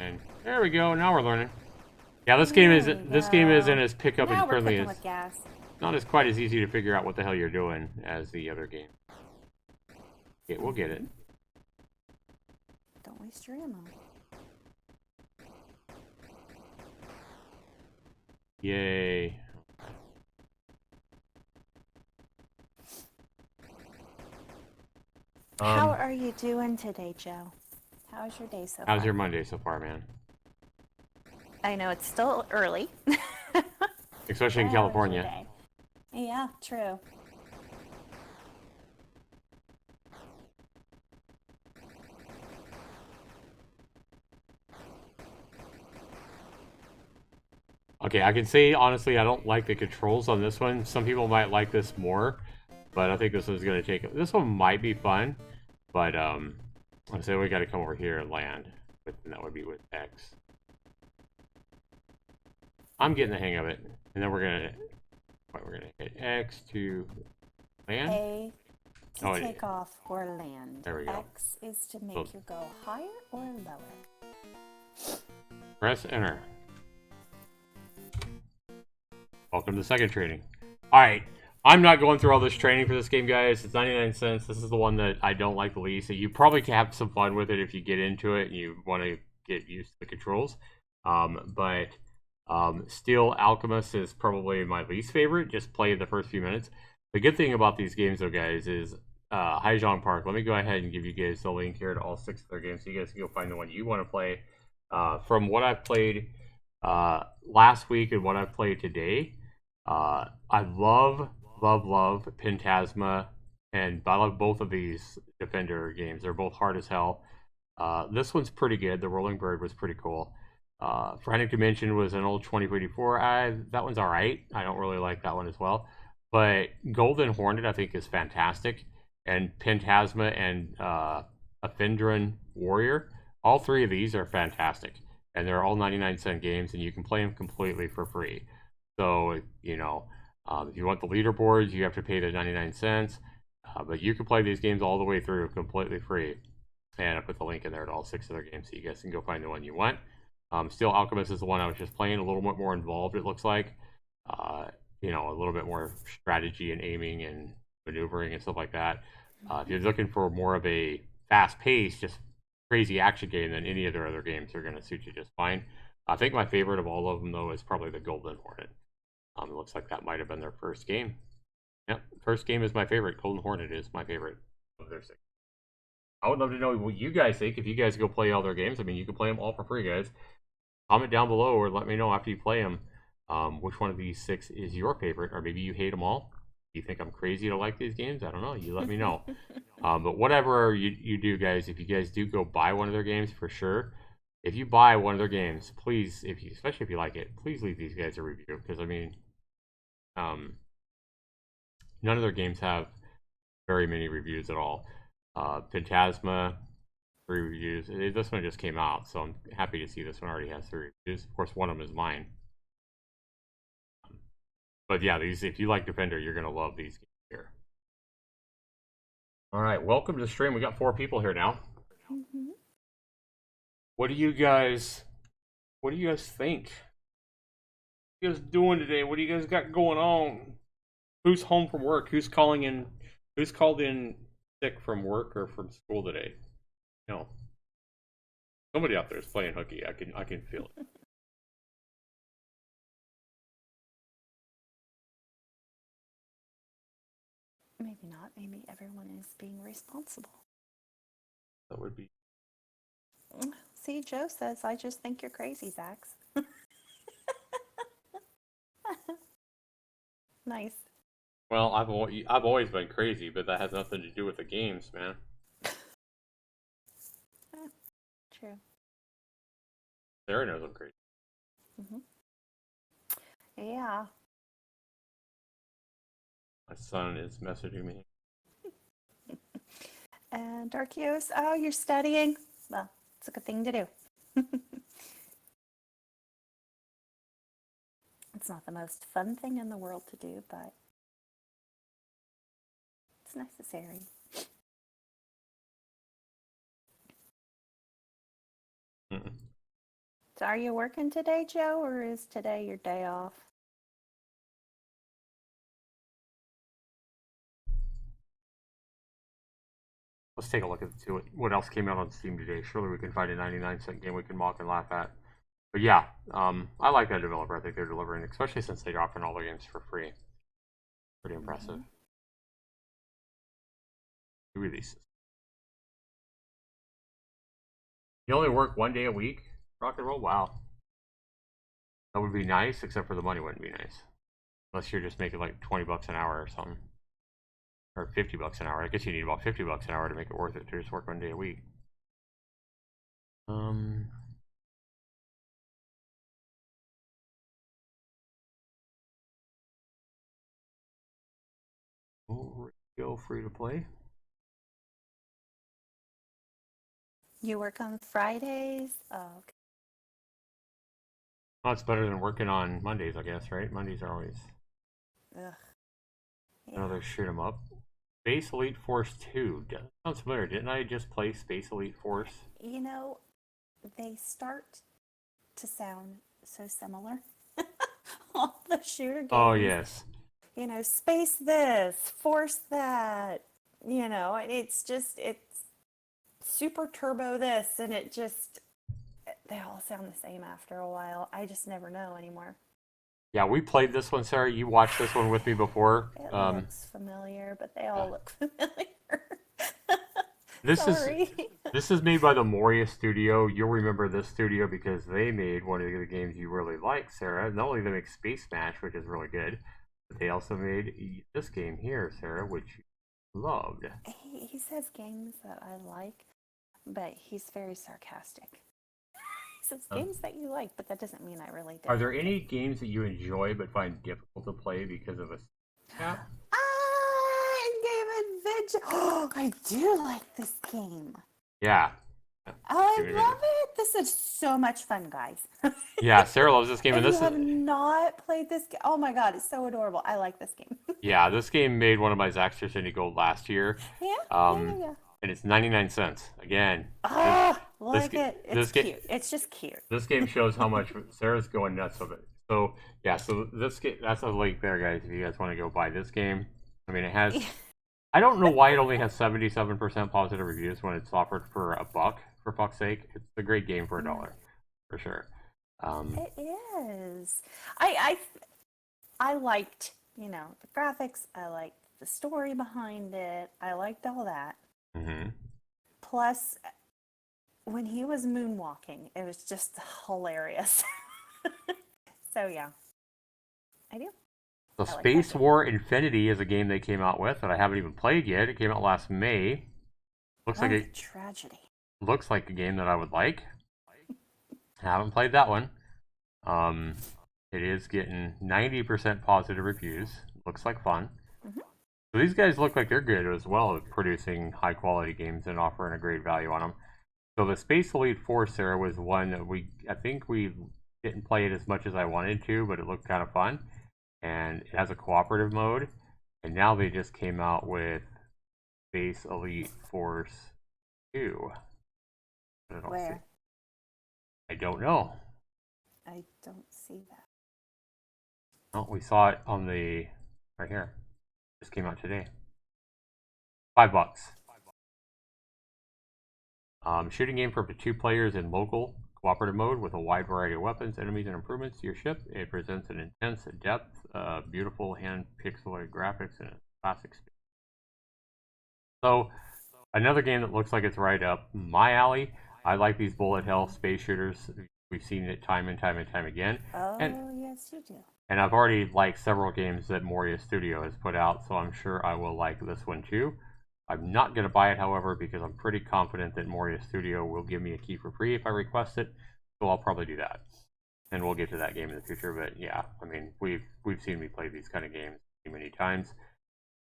Speaker 1: And there we go. Now we're learning. Yeah, this game isn't as pick up
Speaker 2: now
Speaker 1: and
Speaker 2: we're
Speaker 1: friendly
Speaker 2: cooking
Speaker 1: as
Speaker 2: with gas.
Speaker 1: not as quite as easy to figure out what the hell you're doing as the other game. Yeah, we'll get it.
Speaker 2: Don't waste your ammo.
Speaker 1: Yay.
Speaker 2: How are you doing today, Joe? How's your day so far?
Speaker 1: How's your Monday so far, man?
Speaker 2: I know it's still early.
Speaker 1: Especially in California.
Speaker 2: Yeah, true.
Speaker 1: Okay, I can say honestly I don't like the controls on this one. Some people might like this more, but I think this one's gonna take this one might be fun, but I say we gotta come over here and land. And that would be with X. I'm getting the hang of it. And then we're gonna hit X to land.
Speaker 2: A to take off or land.
Speaker 1: There we go.
Speaker 2: X is to make you go higher or lower.
Speaker 1: Press enter. Welcome to second training. Alright, I'm not going through all this training for this game, guys. It's 99 cents. This is the one that I don't like the least. You probably can have some fun with it if you get into it and you want to get used to the controls. Steel Alchemist is probably my least favorite. Just play the first few minutes. The good thing about these games, though, guys, is Hijong Park. Let me go ahead and give you guys the link here to all 6 of their games so you guys can go find the one you want to play. From what I've played last week and what I've played today, I love Pentasma, and I love both of these Defender games. They're both hard as hell. This one's pretty good. The Rolling Bird was pretty cool. Frantic Dimension was an old 2084. That one's all right. I don't really like that one as well. But Golden Hornet, I think, is fantastic. And Pentasma and Ephedrine Warrior, all 3 of these are fantastic. And they're all 99-cent games, and you can play them completely for free. So, you know, if you want the leaderboards, you have to pay the 99 cents. But you can play these games all the way through completely free. And I put the link in there to all 6 of their games so you guys can go find the one you want. Steel Alchemist is the one I was just playing, a little bit more involved, it looks like. You know, a little bit more strategy and aiming and maneuvering and stuff like that. If you're looking for more of a fast-paced, just crazy action game, then any of their other games are going to suit you just fine. I think my favorite of all of them, though, is probably the Golden Hornet. It looks like that might have been their first game. Yep, first game is my favorite. Golden Hornet is my favorite of their 6. I would love to know what you guys think. If you guys go play all their games, I mean, you can play them all for free, guys. Comment down below or let me know after you play them which one of these 6 is your favorite, or maybe you hate them all. You think I'm crazy to like these games? I don't know. You let me know. But whatever you do, guys, if you guys do go buy one of their games, for sure, if you buy one of their games, please, especially if you like it, please leave these guys a review. Because, I mean, none of their games have very many reviews at all. Pentasma, 3 reviews. This one just came out, so I'm happy to see this one already has 3 reviews. Of course, one of them is mine. But yeah, these, if you like Defender, you're gonna love these games here. All right, welcome to the stream. We got 4 people here now.
Speaker 2: Mm-hmm.
Speaker 1: What do you guys think? What are you guys doing today? What do you guys got going on? Who's home from work? Who's calling in? Who's called in sick from work or from school today? No. Somebody out there is playing hooky. I can feel it.
Speaker 2: Maybe not. Maybe everyone is being responsible.
Speaker 1: That would be
Speaker 2: See, Joe says, I just think you're crazy, Zax. Nice.
Speaker 1: Well, I've always been crazy, but that has nothing to do with the games, man.
Speaker 2: True.
Speaker 1: Sarah knows I'm crazy.
Speaker 2: Hmm. Yeah.
Speaker 1: My son is messaging me.
Speaker 2: And Darkios, oh, you're studying? Well, it's a good thing to do. It's not the most fun thing in the world to do, but it's necessary.
Speaker 1: Mm-mm.
Speaker 2: So are you working today, Joe, or is today your day off?
Speaker 1: Let's take a look at what else came out on Steam today. Surely we can find a 99-cent game we can mock and laugh at. But yeah, I like that developer. I think they're delivering, especially since they're offering all their games for free. Pretty impressive.
Speaker 2: Mm-hmm.
Speaker 1: New releases. You only work 1 day a week? Rock and roll? Wow. That would be nice, except for the money wouldn't be nice. Unless you're just making like 20 bucks an hour or something. Or 50 bucks an hour. I guess you need about 50 bucks an hour to make it worth it to just work 1 day a week. Go free to play.
Speaker 2: You work on Fridays? Oh, okay.
Speaker 1: Well, it's better than working on Mondays, I guess, right? Mondays are always
Speaker 2: Ugh. Yeah.
Speaker 1: another shoot 'em up. Space Elite Force 2. Sounds familiar. Didn't I just play Space Elite Force?
Speaker 2: You know, they start to sound so similar. All the shooter
Speaker 1: Oh,
Speaker 2: games.
Speaker 1: yes.
Speaker 2: You know, space this, force that. You know, it's super turbo this, and they all sound the same after a while. I just never know anymore.
Speaker 1: Yeah, we played this one, Sarah. You watched this one with me before.
Speaker 2: It looks familiar, but they all look familiar.
Speaker 1: This is
Speaker 2: Sorry.
Speaker 1: this is made by the Moria Studio. You'll remember this studio because they made one of the games you really like, Sarah. Not only they make Space Smash, which is really good, but they also made this game here, Sarah, which you loved.
Speaker 2: He says games that I like, but he's very sarcastic. He says games that you like, but that doesn't mean I really do.
Speaker 1: Are there any games that you enjoy but find difficult to play because of a cap?
Speaker 2: Game Adventure. Oh, I do like this game.
Speaker 1: Yeah.
Speaker 2: Oh, I love it. This is so much fun, guys.
Speaker 1: Yeah, Sarah loves this game,
Speaker 2: If
Speaker 1: and
Speaker 2: you
Speaker 1: this
Speaker 2: have
Speaker 1: is
Speaker 2: not played this game, oh my god, it's so adorable. I like this game.
Speaker 1: yeah, this game made one of my Zaxtorian gold last year.
Speaker 2: Yeah, yeah.
Speaker 1: And it's 99 cents. Again,
Speaker 2: Oh,
Speaker 1: this,
Speaker 2: like it. It's cute. It's just cute.
Speaker 1: This game shows how much Sarah's going nuts with it. So yeah, so this game, that's a link there, guys. If you guys want to go buy this game, I mean, it has. I don't know why it only has 77% positive reviews when it's offered for $1. For fuck's sake, it's a great game for $1, for sure.
Speaker 2: It is. I liked, you know, the graphics. I liked the story behind it. I liked all that.
Speaker 1: Mm-hmm.
Speaker 2: Plus, when he was moonwalking, it was just hilarious. So yeah, I do.
Speaker 1: So
Speaker 2: I like
Speaker 1: Space
Speaker 2: that
Speaker 1: War Infinity is a game they came out with that I haven't even played yet. It came out last May. Looks like
Speaker 2: the tragedy.
Speaker 1: looks like a game that I would like. I haven't played that one. It is getting 90% positive reviews. Looks like fun.
Speaker 2: Mm-hmm.
Speaker 1: So these guys look like they're good as well at producing high quality games and offering a great value on them. So the Space Elite Force there was one that I think we didn't play it as much as I wanted to, but it looked kind of fun. And it has a cooperative mode. And now they just came out with Space Elite Force 2.
Speaker 2: Where?
Speaker 1: I don't know.
Speaker 2: I don't see that.
Speaker 1: Oh, we saw it on the right here. Just came out today. $5. Shooting game for up to 2 players in local cooperative mode with a wide variety of weapons, enemies, and improvements to your ship. It presents an intense depth, beautiful hand pixelated graphics, and a classic space. So another game that looks like it's right up my alley. I like these bullet hell space shooters. We've seen it time and time and time again.
Speaker 2: Oh,
Speaker 1: And
Speaker 2: yes, you do.
Speaker 1: and I've already liked several games that Moria Studio has put out, so I'm sure I will like this one too. I'm not going to buy it, however, because I'm pretty confident that Moria Studio will give me a key for free if I request it, so I'll probably do that. And we'll get to that game in the future, but yeah, I mean, we've seen me play these kind of games many times,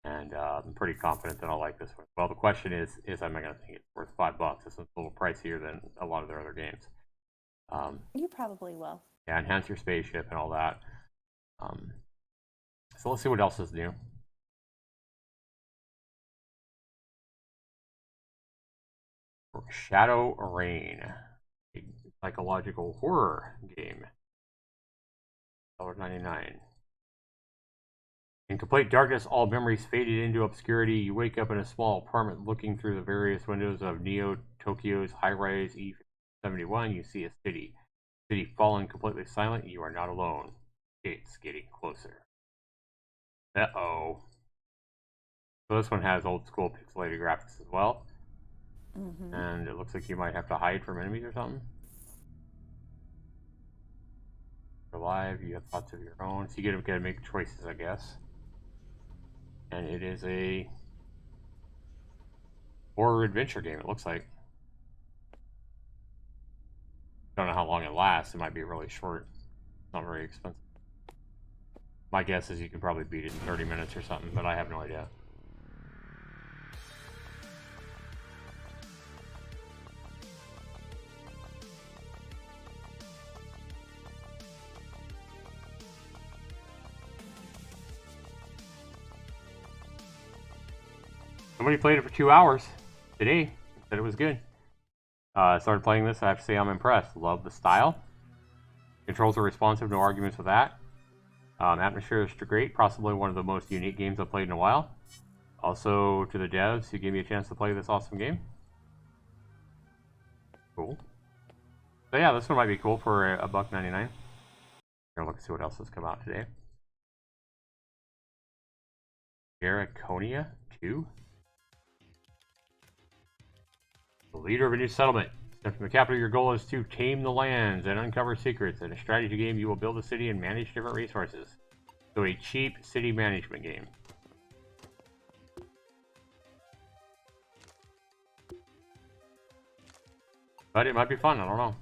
Speaker 1: and I'm pretty confident that I'll like this one. Well, the question is am I going to think it's worth $5? This one's a little pricier than a lot of their other games.
Speaker 2: You probably will.
Speaker 1: Yeah, enhance your spaceship and all that. So let's see what else is new. Shadow Rain, a psychological horror game. $1.99. In complete darkness, all memories faded into obscurity. You wake up in a small apartment looking through the various windows of Neo Tokyo's high-rise E71. You see a city fallen completely silent. You are not alone. It's getting closer. Uh-oh. So this one has old school pixelated graphics as well.
Speaker 2: Mm-hmm.
Speaker 1: And it looks like you might have to hide from enemies or something. You're alive, you have thoughts of your own. So you gotta make choices, I guess. And it is a horror adventure game, it looks like. Don't know how long it lasts. It might be really short. It's not very expensive. My guess is you can probably beat it in 30 minutes or something, but I have no idea. Somebody played it for 2 hours today. Said it was good. Started playing this. I have to say I'm impressed. Love the style. Controls are responsive. No arguments with that. Atmosphere is great. Possibly one of the most unique games I've played in a while. Also, to the devs who gave me a chance to play this awesome game. Cool. So yeah, this one might be cool for $1.99. Here, look and see what else has come out today. Draconia 2. The leader of a new settlement. From the capital, your goal is to tame the lands and uncover secrets. In a strategy game, you will build a city and manage different resources. So a cheap city management game. But it might be fun, I don't know.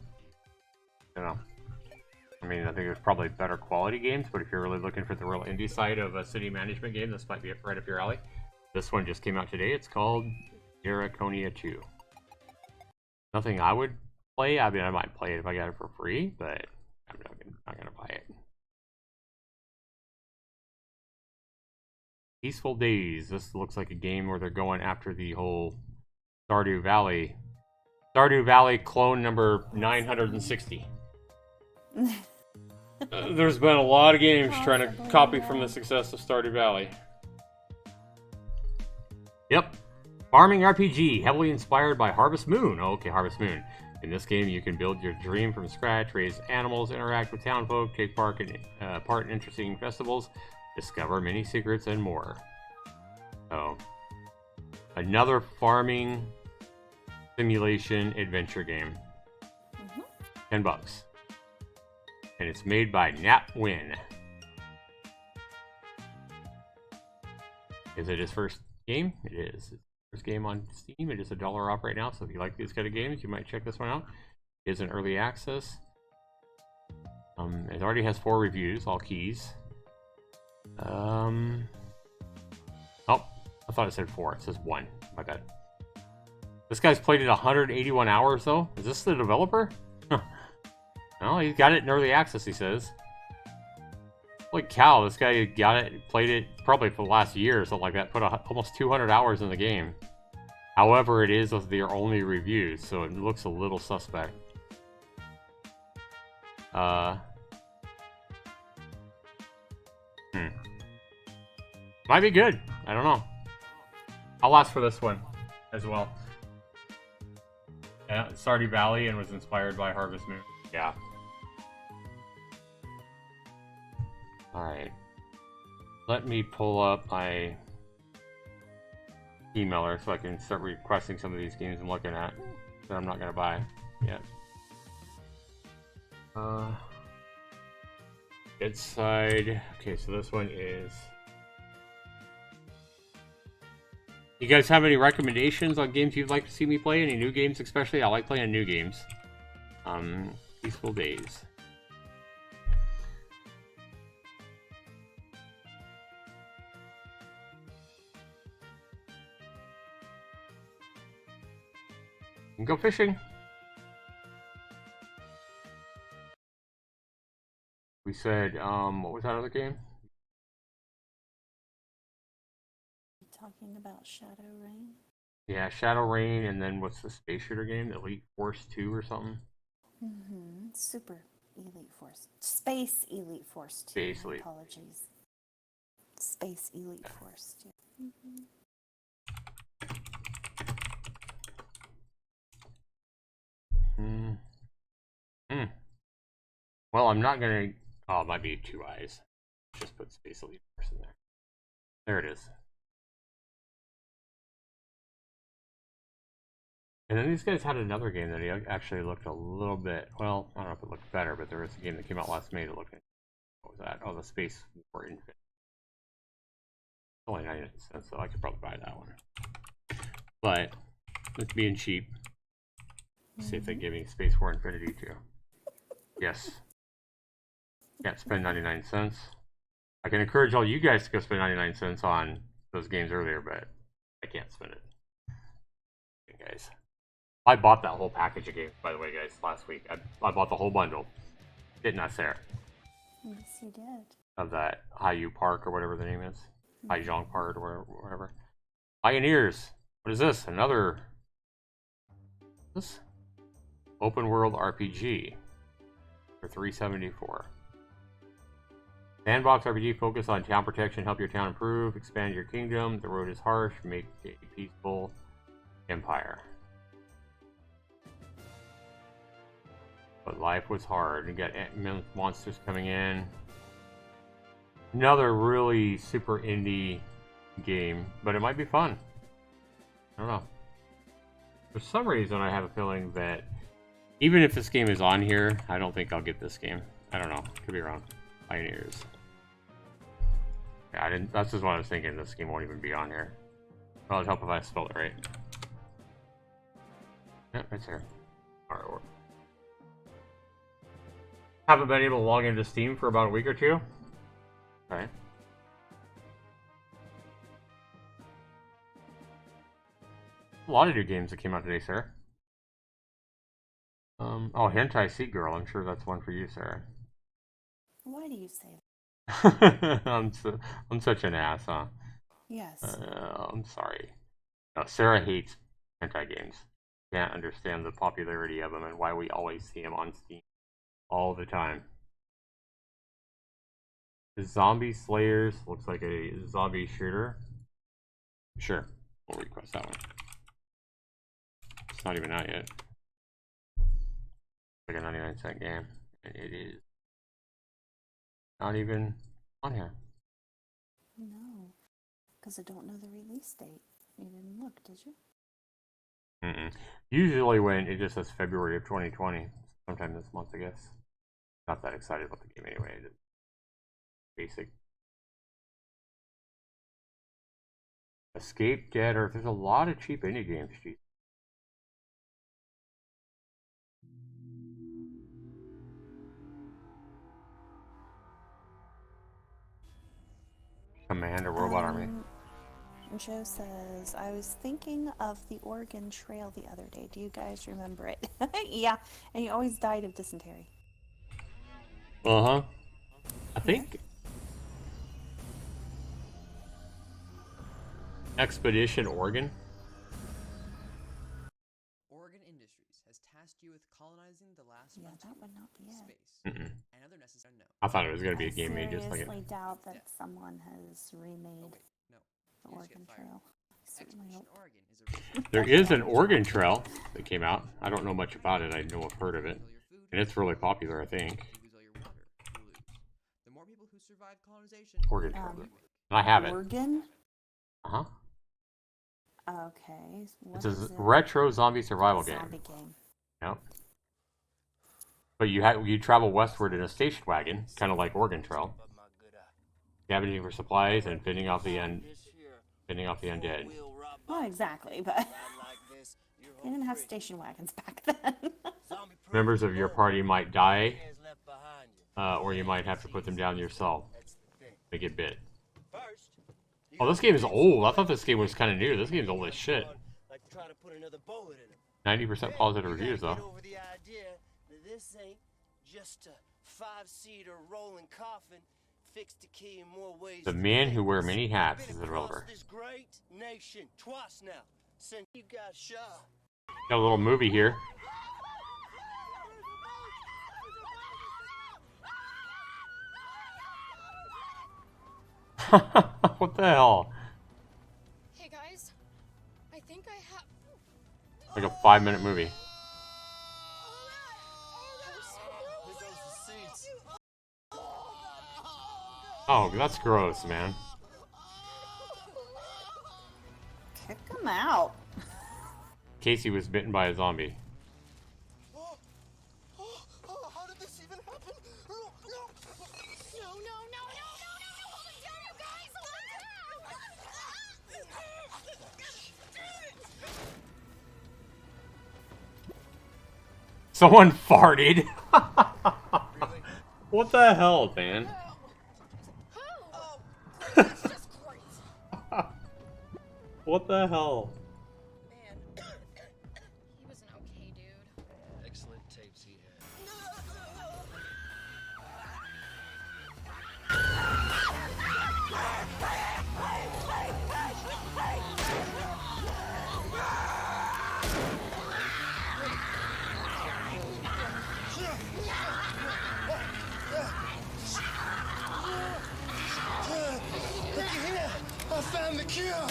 Speaker 1: I mean, I think there's probably better quality games, but if you're really looking for the real indie side of a city management game, this might be right up your alley. This one just came out today. It's called Draconia 2. Nothing I would play. I mean, I might play it if I got it for free, but I'm not gonna buy it. Peaceful Days. This looks like a game where they're going after the whole Stardew Valley clone number 960. There's been a lot of games trying to copy from the success of Stardew Valley. Yep. Farming RPG, heavily inspired by Harvest Moon. Oh, okay, Harvest Moon. In this game, you can build your dream from scratch, raise animals, interact with townfolk, take part in interesting festivals, discover many secrets, and more. So, another farming simulation adventure game. $10. And it's made by Napwin. Is it his first game? It is. It's first game on Steam. It is $1 off right now, so if you like these kind of games, you might check this one out. It is an early access. It already has 4 reviews, all keys. Oh, I thought it said 4. It says 1. My bad. This guy's played it 181 hours, though. Is this the developer? Well, he's got it in early access, he says. Holy cow, this guy got it, played it probably for the last year or something like that. Put almost 200 hours in the game. However, it is their only reviews, so it looks a little suspect. Might be good. I don't know. I'll ask for this one as well. Yeah, Stardew Valley and was inspired by Harvest Moon. Yeah. Alright. Let me pull up my emailer so I can start requesting some of these games I'm looking at that I'm not going to buy. Yeah. Inside. Okay, so this one is. You guys have any recommendations on games you'd like to see me play? Any new games, especially? I like playing new games. Peaceful Days. You can go fishing. We said, what was that other game?
Speaker 2: Talking about Shadow Rain?
Speaker 1: Yeah, Shadow Rain, and then what's the space shooter game? Elite Force 2 or something?
Speaker 2: Mm-hmm. Super Elite Force. Space Elite Force 2.
Speaker 1: Space Elite.
Speaker 2: Apologies. Space Elite Force 2. Mm-hmm.
Speaker 1: Well, I'm not gonna. Oh, it might be 2 eyes. Just put Space Elite Force in there. There it is. And then these guys had another game that actually looked a little bit. Well, I don't know if it looked better, but there was a game that came out last May that looked. What was that? Oh, the Space War Infinite. Only 99 cents, so I could probably buy that one. But it's being cheap. See if they give me Space War Infinity too. Yes. Can't spend 99 cents. I can encourage all you guys to go spend 99 cents on those games earlier, but I can't spend it. Okay, guys. I bought that whole package of games, by the way, guys, last week. I bought the whole bundle. Didn't I, Sarah?
Speaker 2: Yes, you did.
Speaker 1: Of that Hijong Park or whatever the name is. Hijong Park or whatever. Pioneers. What is this? Another. This? Open world RPG. For $3.74. Sandbox RPG focus on town protection, help your town improve, expand your kingdom. The road is harsh, make a peaceful empire. But life was hard. You got monsters coming in. Another really super indie game, but it might be fun. I don't know. For some reason, I have a feeling that even if this game is on here, I don't think I'll get this game. I don't know. Could be wrong. Pioneers. Yeah, I didn't. That's just what I was thinking. This game won't even be on here. Well, it'd help if I spelled it right. Yep, it's here. Alright. Haven't been able to log into Steam for about a week or two. Okay. A lot of new games that came out today, Sarah. Oh, Hentai Sea Girl. I'm sure that's one for you, Sarah.
Speaker 2: Why do you say
Speaker 1: that? I'm such an ass, huh?
Speaker 2: Yes.
Speaker 1: I'm sorry. No, Sarah hates hentai games. Can't understand the popularity of them and why we always see them on Steam all the time. Zombie Slayers looks like a zombie shooter. Sure, we'll request that one. It's not even out yet. It's like a 99-cent game, and it is not even on here.
Speaker 2: No, because I don't know the release date. You didn't look, did you?
Speaker 1: Usually when it just says February of 2020, sometime this month, I guess. Not that excited about the game anyway. It's basic. Escape, Dead Earth. There's a lot of cheap indie games, geez. Command a Robot Army.
Speaker 2: Joe says, I was thinking of the Oregon Trail the other day. Do you guys remember it? Yeah, and he always died of dysentery.
Speaker 1: I think Expedition Oregon.
Speaker 3: Oregon Industries has tasked you with colonizing the last
Speaker 2: that would not be
Speaker 3: space
Speaker 2: it.
Speaker 3: and other necessary unknowns.
Speaker 1: I thought it was going to be a game made just like it.
Speaker 2: I seriously doubt that someone has remade the Oregon Trail.
Speaker 1: There is an Oregon Trail that came out. I don't know much about it. I know I've heard of it, and it's really popular, I think.
Speaker 3: The more people who survive colonization,
Speaker 1: Oregon Trail. I have it.
Speaker 2: Oregon?
Speaker 1: Uh-huh.
Speaker 2: Okay.
Speaker 1: It's a retro zombie survival game.
Speaker 2: Zombie game.
Speaker 1: Yep. But you travel westward in a station wagon, kind of like Oregon Trail, scavenging for supplies and fending off the undead.
Speaker 2: Well, exactly, but they didn't have station wagons back then.
Speaker 1: Members of your party might die, or you might have to put them down yourself. They get bit. Oh, this game is old. I thought this game was kind of new. This game's old as shit. 90% positive reviews, though.
Speaker 4: This ain't just a 5-seater rolling coffin fixed to key in more ways.
Speaker 1: The man who wear many hats is the developer.
Speaker 4: This great nation twice now since you got shot.
Speaker 1: Got a little movie here. What the hell?
Speaker 5: Hey guys, I think I have.
Speaker 1: Like a 5-minute movie. Oh, that's gross, man.
Speaker 2: Kick them out.
Speaker 1: Casey was bitten by a zombie.
Speaker 4: How did this even happen? No, hold it down, you guys,
Speaker 1: Someone farted. What the hell, man? What the hell?
Speaker 5: Man, he was an okay dude.
Speaker 3: Excellent tapes he had.
Speaker 4: Look here! I found the cure!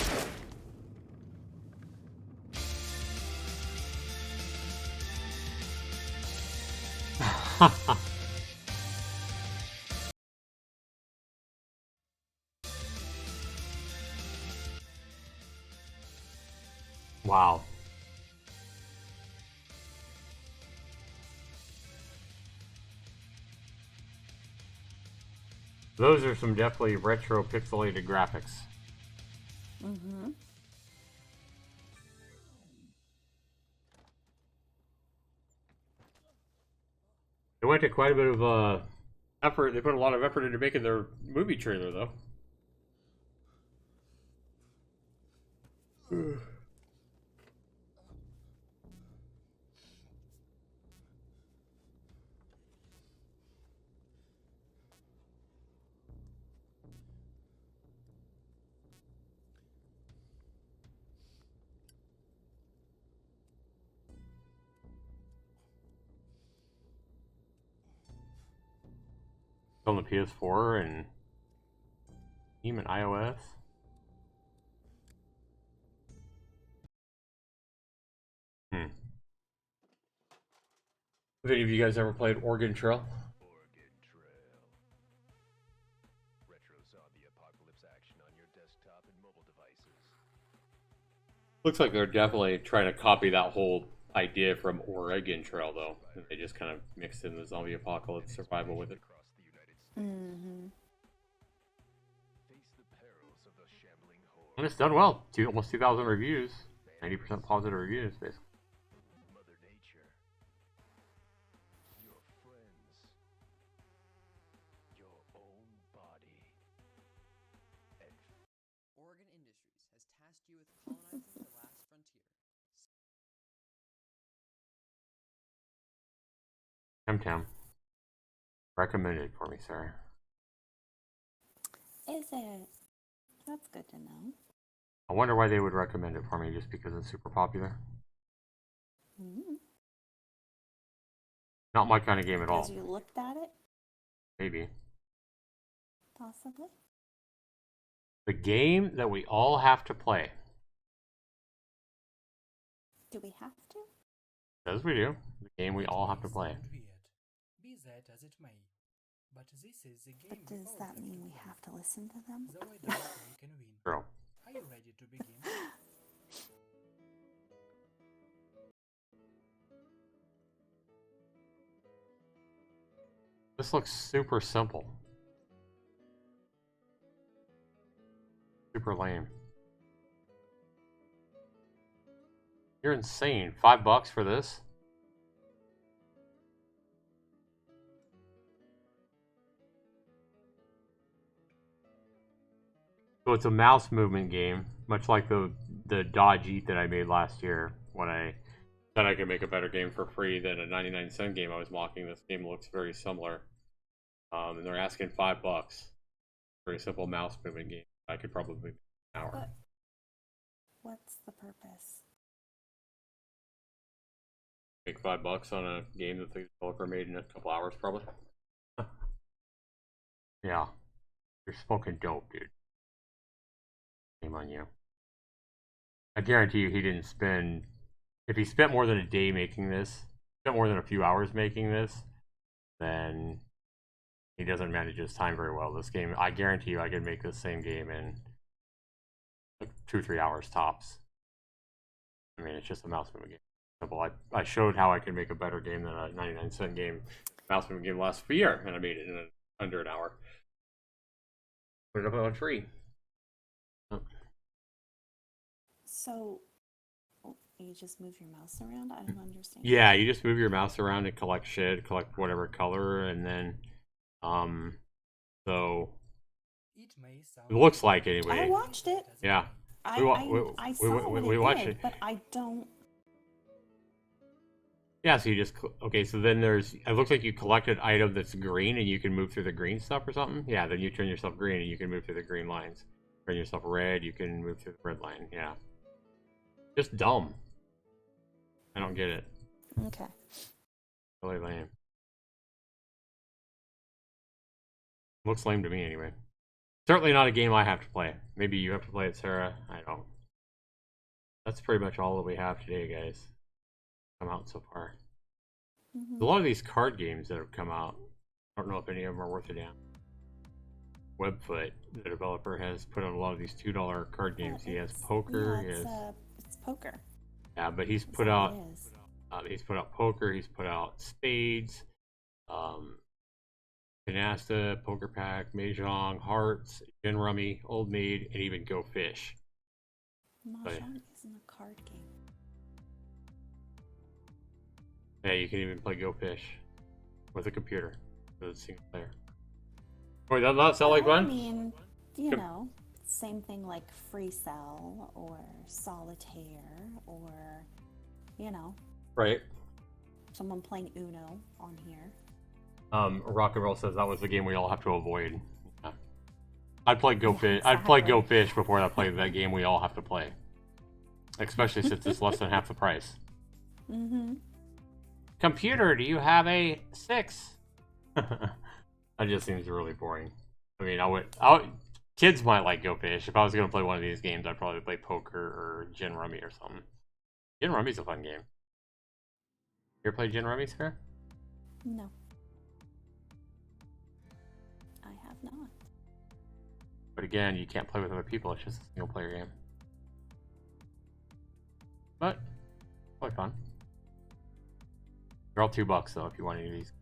Speaker 1: Wow. Those are some definitely retro pixelated graphics.
Speaker 2: Mm-hmm.
Speaker 1: They went to quite a bit of effort. They put a lot of effort into making their movie trailer, though. On the PS4 and Steam and iOS. Have any of you guys ever played Oregon Trail?
Speaker 6: Oregon Trail. Retro zombie apocalypse action on your desktop and mobile devices.
Speaker 1: Looks like they're definitely trying to copy that whole idea from Oregon Trail, though. They just kind of mixed in the zombie apocalypse survival with it.
Speaker 6: Across the United States.
Speaker 2: Mm-hmm.
Speaker 6: Face the perils of the shambling horde.
Speaker 1: And it's done well. Almost 2,000 reviews. 90% positive reviews, basically.
Speaker 6: Mother Nature. Your friends. Your own body. And
Speaker 3: Oregon Industries has tasked you with colonizing the last frontier.
Speaker 1: Tam. Recommended for me, sir.
Speaker 2: Is it? That's good to know.
Speaker 1: I wonder why they would recommend it for me, just because it's super popular.
Speaker 2: Mm-hmm.
Speaker 1: Not my kind of game at all.
Speaker 2: Because you looked at it?
Speaker 1: Maybe.
Speaker 2: Possibly.
Speaker 1: The game that we all have to play.
Speaker 2: Do we have to?
Speaker 1: As we do. The game we all have to play.
Speaker 7: Weird. Be that as it may. But this is the game.
Speaker 2: But does that mean we have to listen to them?
Speaker 7: The way the victory can win.
Speaker 1: True.
Speaker 7: Are you ready to begin?
Speaker 1: This looks super simple. Super lame. You're insane. $5 for this? So it's a mouse movement game, much like the Dodge Eat that I made last year when I said I could make a better game for free than a 99-cent game I was mocking. This game looks very similar. And they're asking $5. Very simple mouse movement game. I could probably make an hour.
Speaker 2: But what's the purpose?
Speaker 1: Make $5 on a game that the developer made in a couple hours, probably. Yeah. You're smoking dope, dude. Shame on you. I guarantee you he didn't spend... If he spent more than a day making this, spent more than a few hours making this, then he doesn't manage his time very well. This game, I guarantee you I could make this same game in like 2-3 hours tops. I mean, it's just a mouse movement game. Simple. I showed how I could make a better game than a 99-cent game, mouse movement game last year, and I made it in under an hour. Put it up on free. Oh.
Speaker 2: So, you just move your mouse around? I don't understand.
Speaker 1: Yeah, you just move your mouse around and collect shit, collect whatever color, and then, so
Speaker 7: It may sound
Speaker 1: it looks like anyway.
Speaker 2: I watched it.
Speaker 1: Yeah,
Speaker 2: I saw what
Speaker 1: we
Speaker 2: it
Speaker 1: watched
Speaker 2: did,
Speaker 1: it.
Speaker 2: but I don't.
Speaker 1: Yeah, so you just okay. So then there's. It looks like you collect an item that's green, and you can move through the green stuff or something. Yeah, then you turn yourself green, and you can move through the green lines. Turn yourself red, you can move through the red line. Yeah, just dumb. I don't get it.
Speaker 2: Okay.
Speaker 1: Really lame. Looks lame to me anyway. Certainly not a game I have to play. Maybe you have to play it, Sarah. I don't. That's pretty much all that we have today, guys. Come out so far.
Speaker 2: Mm-hmm.
Speaker 1: A lot of these card games that have come out, I don't know if any of them are worth a damn. Webfoot, the developer, has put out a lot of these $2 card games. He has poker.
Speaker 2: Yeah, it's poker.
Speaker 1: Yeah, but he's
Speaker 2: That's
Speaker 1: put
Speaker 2: all
Speaker 1: out poker. He's put out spades, canasta, poker pack, mahjong, hearts, gin rummy, old maid, and even go fish.
Speaker 2: Mahjong isn't a card game.
Speaker 1: Yeah, you can even play Go Fish with a computer with a single player. Wait, that not sound like fun?
Speaker 2: I mean, you know, same thing like Free Cell or Solitaire or, you know,
Speaker 1: Right.
Speaker 2: someone playing Uno on here.
Speaker 1: Rock and Roll says that was the game we all have to avoid. Yeah. I'd play Go Fish.
Speaker 2: Exactly.
Speaker 1: I'd play Go Fish before I played that game we all have to play. Especially since it's less than half the price.
Speaker 2: Mm-hmm.
Speaker 1: Computer, do you have a 6? That just seems really boring. I mean, kids might like Go Fish. If I was going to play one of these games, I'd probably play poker or Gin Rummy or something. Gin Rummy's a fun game. You ever play Gin Rummy, Sarah?
Speaker 2: No. I have not.
Speaker 1: But again, you can't play with other people. It's just a single player game. But, quite fun. They're all $2 though if you want any of these.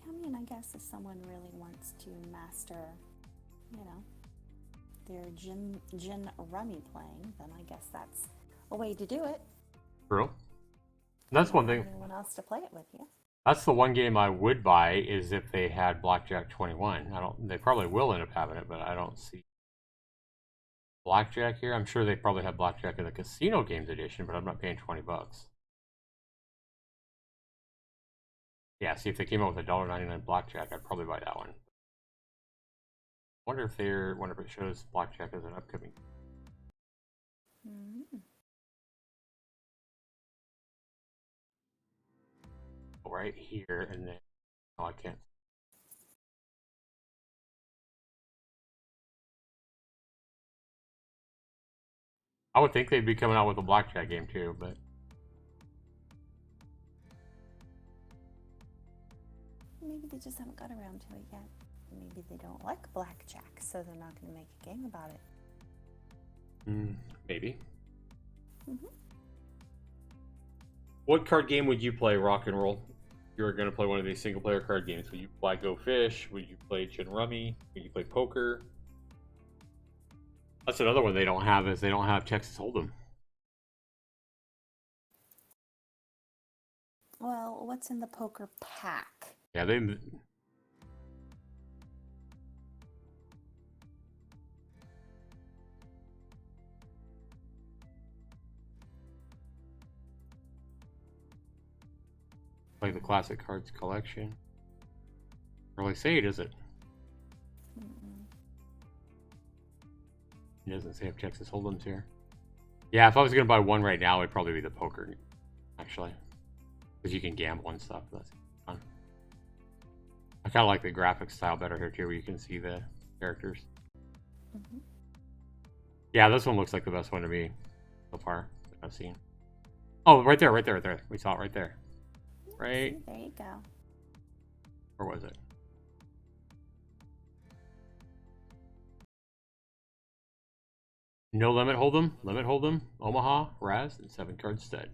Speaker 2: I mean, I guess if someone really wants to master, you know, their gin rummy playing, then I guess that's a way to do it.
Speaker 1: True. That's one thing.
Speaker 2: Anyone else to play it with, yeah.
Speaker 1: That's the one game I would buy is if they had Blackjack 21. They probably will end up having it, but I don't see Blackjack here. I'm sure they probably have Blackjack in the Casino Games Edition, but I'm not paying $20. Yeah, see if they came out with a $1.99 Blackjack, I'd probably buy that one. Wonder if it shows Blackjack as an upcoming.
Speaker 2: Mm-hmm.
Speaker 1: Right here, and then I can't. I would think they'd be coming out with a Blackjack game too, but
Speaker 2: Maybe they just haven't got around to it yet. Maybe they don't like blackjack, so they're not going to make a game about it.
Speaker 1: Maybe.
Speaker 2: Mm-hmm.
Speaker 1: What card game would you play, Rock and Roll? If you were going to play one of these single player card games, would you play Go Fish? Would you play Gin Rummy? Would you play poker? That's another one they don't have, is they don't have Texas Hold'em.
Speaker 2: Well, what's in the poker pack?
Speaker 1: Yeah, they. Like the classic cards collection. Really say it, is it? It doesn't say if Texas Hold'em's here. Yeah, if I was gonna buy one right now, it'd probably be the poker, actually, because you can gamble and stuff. That's fun. I kind of like the graphic style better here too, where you can see the characters.
Speaker 2: Mm-hmm.
Speaker 1: Yeah, this one looks like the best one to me so far that I've seen. Oh, right there, right there, right there. We saw it right there. Right.
Speaker 2: There you go.
Speaker 1: Where was it? No limit Hold'em, Omaha, Raz, and 7 card stud.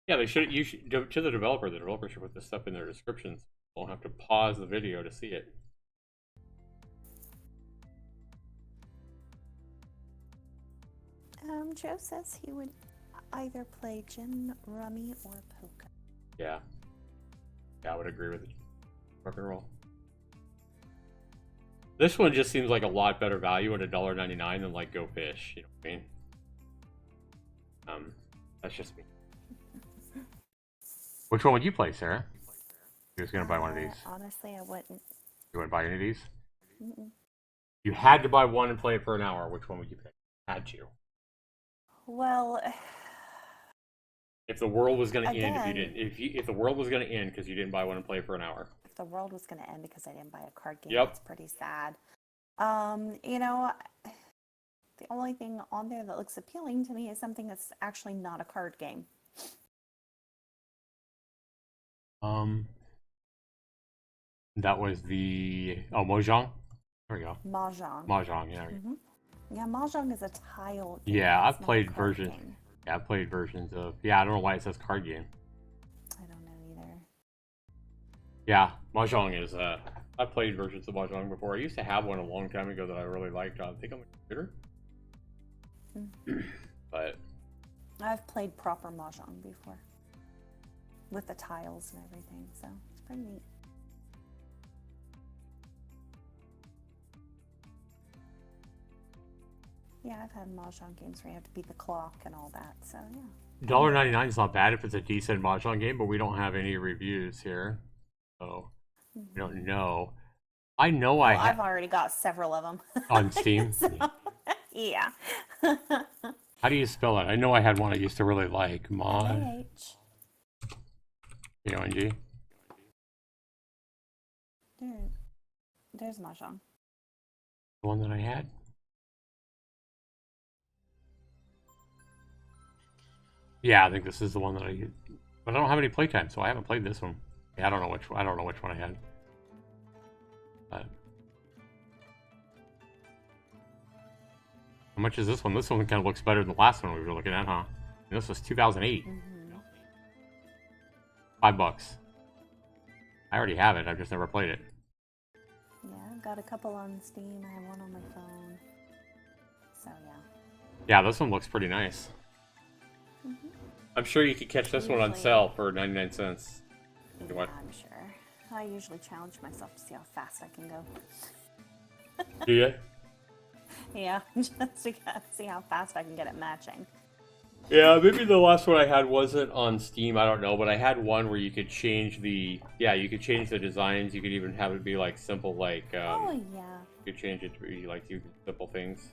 Speaker 1: Yeah, they should. You should to the developer. The developer should put this stuff in their descriptions. Won't have to pause the video to see it.
Speaker 2: Joe says he would either play gin, rummy, or poker.
Speaker 1: Yeah. Yeah, I would agree with it. Rock and roll. This one just seems like a lot better value at $1.99 than like Go Fish. You know what I mean? That's just me. Which one would you play, Sarah? You was gonna buy one of these.
Speaker 2: Honestly, I wouldn't.
Speaker 1: You wouldn't buy any of these?
Speaker 2: Mm-mm.
Speaker 1: You had to buy one and play it for an hour. Which one would you pick? Had to.
Speaker 2: Well,
Speaker 1: If the world was gonna end, if you
Speaker 2: Again.
Speaker 1: didn't, if the world was gonna end because you didn't buy one and play it for an hour.
Speaker 2: if the world was going to end because I didn't buy a card game,
Speaker 1: Yep.
Speaker 2: that's pretty sad. You know, the only thing on there that looks appealing to me is something that's actually not a card game.
Speaker 1: That was the Mojang. There we go.
Speaker 2: Mahjong.
Speaker 1: Mahjong, yeah.
Speaker 2: Mhm. Yeah, Mahjong is a tile game.
Speaker 1: Yeah,
Speaker 2: It's
Speaker 1: I've
Speaker 2: not a
Speaker 1: played
Speaker 2: card
Speaker 1: versions.
Speaker 2: game.
Speaker 1: Yeah, I've played versions of. Yeah, I don't know why it says card game.
Speaker 2: I don't know either.
Speaker 1: Yeah, Mahjong is. I've played versions of Mahjong before. I used to have one a long time ago that I really liked. I think on the computer. But
Speaker 2: I've played proper Mahjong before. With the tiles and everything, so it's pretty neat. Yeah, I've had Mahjong games where you have to beat the clock and all that, so yeah.
Speaker 1: $1.99 is not bad if it's a decent Mahjong game, but we don't have any reviews here, so we don't know. I know
Speaker 2: Well,
Speaker 1: I
Speaker 2: I've
Speaker 1: have
Speaker 2: already got several of them.
Speaker 1: on Steam.
Speaker 2: So, yeah.
Speaker 1: How do you spell it? I know I had one I used to really like.
Speaker 2: H.
Speaker 1: K-O-N-G.
Speaker 2: There's Mahjong.
Speaker 1: The one that I had. Yeah, I think this is the one that I. But I don't have any playtime, so I haven't played this one. Yeah, I don't know which one. I don't know which one I had. But how much is this one? This one kind of looks better than the last one we were looking at, huh? And this was 2008. $5. I already have it. I've just never played it.
Speaker 2: Yeah, I've got a couple on Steam. I have one on my phone. So yeah.
Speaker 1: Yeah, this one looks pretty nice.
Speaker 2: Mm-hmm.
Speaker 1: I'm sure you could catch this one on
Speaker 2: Usually-
Speaker 1: sale for 99 cents.
Speaker 2: Yeah,
Speaker 1: What?
Speaker 2: I'm sure. I usually challenge myself to see how fast I can go.
Speaker 1: Do you?
Speaker 2: Yeah, just to see how fast I can get it matching.
Speaker 1: Yeah, maybe the last one I had wasn't on Steam. I don't know, but I had one where you could change the. Yeah, you could change the designs. You could even have it be like simple, like.
Speaker 2: Oh yeah.
Speaker 1: You could change it to be like do simple things.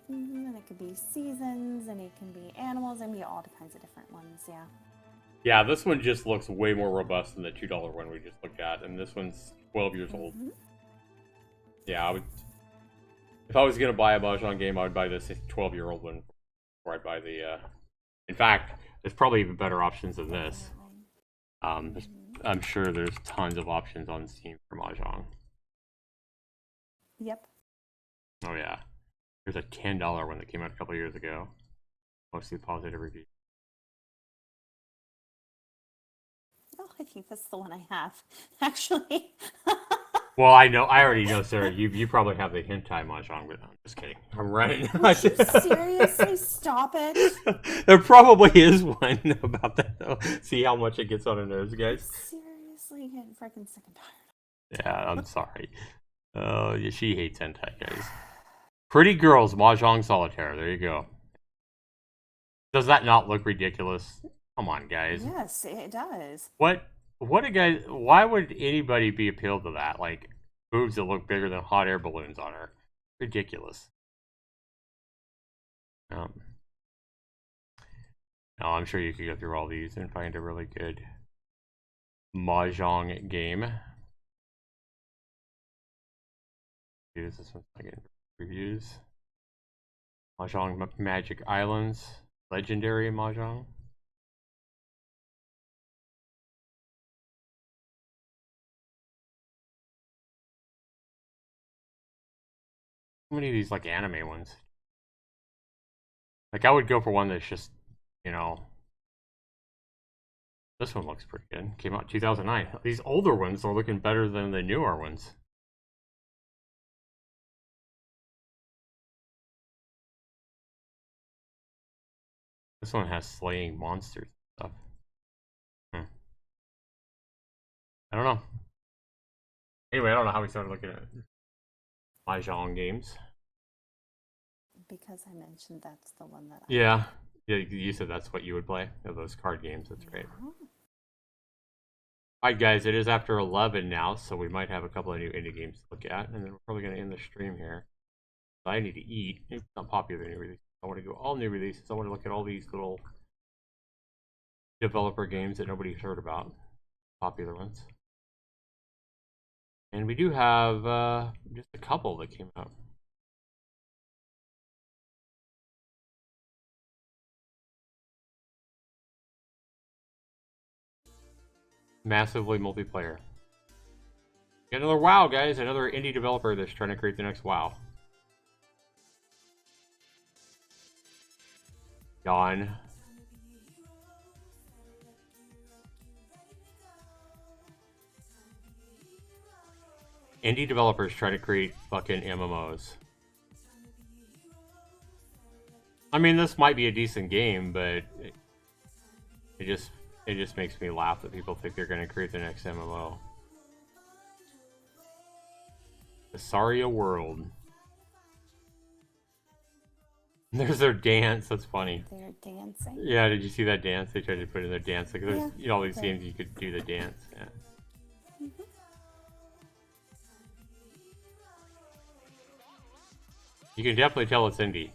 Speaker 2: And it could be seasons, and it can be animals, and be all kinds of different ones. Yeah.
Speaker 1: Yeah, this one just looks way more robust than the $2 one we just looked at, and this one's 12 years old. Yeah, I would. If I was gonna buy a Mahjong game, I would buy this 12-year-old one before I'd buy the. In fact, there's probably even better options than this. I'm sure there's tons of options on Steam for Mahjong.
Speaker 2: Yep.
Speaker 1: Oh yeah. There's a $10 one that came out a couple years ago. Mostly positive reviews.
Speaker 2: Oh, I think that's the one I have, actually.
Speaker 1: Well, I already know, Sarah. You probably have the hentai mahjong, but I'm just kidding. I'm right.
Speaker 2: Would you seriously stop it?
Speaker 1: There probably is one about that, though. See how much it gets on her nerves, guys?
Speaker 2: Seriously getting freaking sick and tired.
Speaker 1: Yeah, I'm sorry. Oh, yeah, she hates hentai, guys. Pretty Girls Mahjong Solitaire. There you go. Does that not look ridiculous? Come on, guys.
Speaker 2: Yes, it does.
Speaker 1: What a guy. Why would anybody be appealed to that? Like, boobs that look bigger than hot air balloons on her. Ridiculous. Um, no, I'm sure you could go through all these and find a really good mahjong game. This one's like reviews. Mahjong Magic Islands. Legendary Mahjong. How many of these like anime ones? Like I would go for one that's just, you know. This one looks pretty good. Came out 2009. These older ones are looking better than the newer ones. This one has slaying monsters and stuff. I don't know. Anyway, I don't know how we started looking at Mahjong games.
Speaker 2: Because I mentioned that's the one that
Speaker 1: Yeah. Yeah, you said that's what you would play. Those card games, that's right. Alright guys, it is after 11 now, so we might have a couple of new indie games to look at, and then we're probably going to end the stream here. I need to eat. It's not popular new releases. I want to go all new releases. I want to look at all these little developer games that nobody's heard about. Popular ones. And we do have just a couple that came out. Massively multiplayer. Get another WoW, guys. Another indie developer that's trying to create the next WoW. Yawn. Indie developers try to create fucking MMOs. I mean, this might be a decent game, but it just makes me laugh that people think they're going to create the next MMO. The Saria World. There's their dance. That's funny.
Speaker 2: they're dancing.
Speaker 1: Yeah, did you see that dance they tried to put in their dance? Like, there's
Speaker 2: Yeah,
Speaker 1: you know, all these
Speaker 2: they-
Speaker 1: games you could do the dance. Yeah. You can definitely tell it's indie.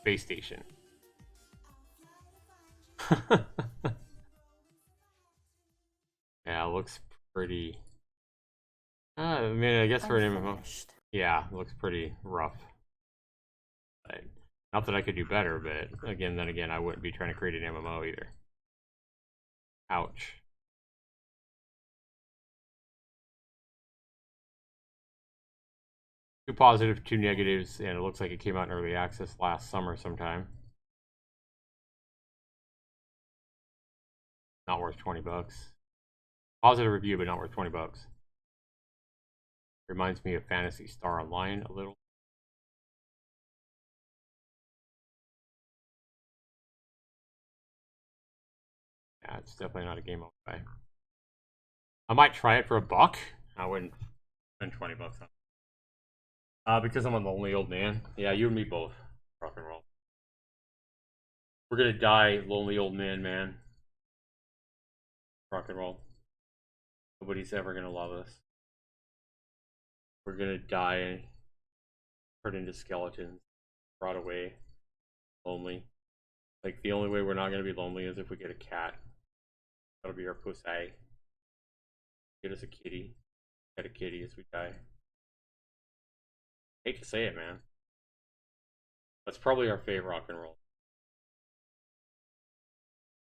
Speaker 1: Space Station. Yeah, it looks pretty. I mean, I guess for an MMO.
Speaker 2: Unfinished.
Speaker 1: Yeah, it looks pretty rough. But not that I could do better, but then again, I wouldn't be trying to create an MMO either. Ouch. Two positive, two negatives, and it looks like it came out in early access last summer sometime. Not worth 20 bucks. Positive review, but not worth 20 bucks. Reminds me of Phantasy Star Online a little. Yeah, it's definitely not a game I'll buy. I might try it for a buck. I wouldn't spend 20 bucks on it. Because I'm a lonely old man. Yeah, you and me both. Rock and roll. We're gonna die, lonely old man. Rock and roll. Nobody's ever gonna love us. We're gonna die, turn into skeletons, brought away, lonely. Like, the only way we're not gonna be lonely is if we get a cat. That'll be our pussy. Get us a kitty. Get a kitty as we die. Hate to say it, man. That's probably our favorite rock and roll.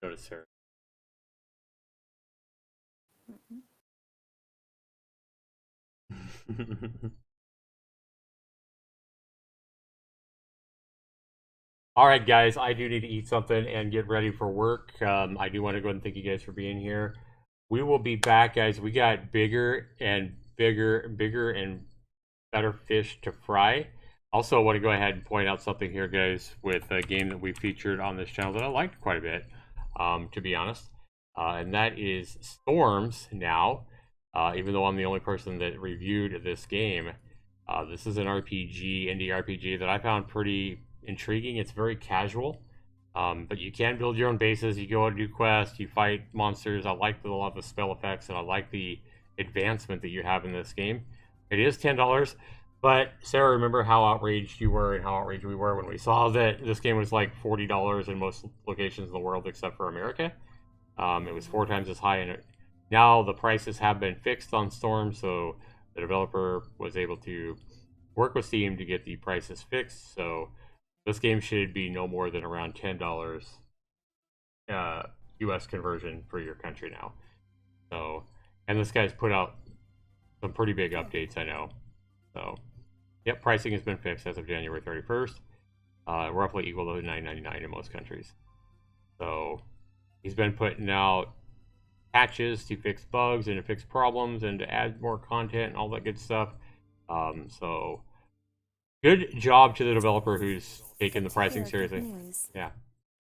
Speaker 1: Notice her. All right, guys, I do need to eat something and get ready for work. I do want to go ahead and thank you guys for being here. We will be back, guys. We got bigger and bigger and better fish to fry. Also, I want to go ahead and point out something here, guys, with a game that we featured on this channel that I liked quite a bit, to be honest. And that is Storms now. Even though I'm the only person that reviewed this game, this is an RPG, indie RPG that I found pretty intriguing. It's very casual, but you can build your own bases. You go and do quests, you fight monsters. I like a lot of the spell effects, and I like the advancement that you have in this game. It is $10, but Sarah, remember how outraged you were and how outraged we were when we saw that this game was like $40 in most locations in the world except for America. It was 4 times as high, and now the prices have been fixed on Storm, so the developer was able to work with Steam to get the prices fixed. So this game should be no more than around $10 US conversion for your country now. So, and this guy's put out some pretty big updates, I know. So, yep, pricing has been fixed as of January 31st. Roughly equal to $9.99 in most countries. So, he's been putting out patches to fix bugs and to fix problems and to add more content and all that good stuff. So, good job to the developer who's taken the pricing seriously. Yeah,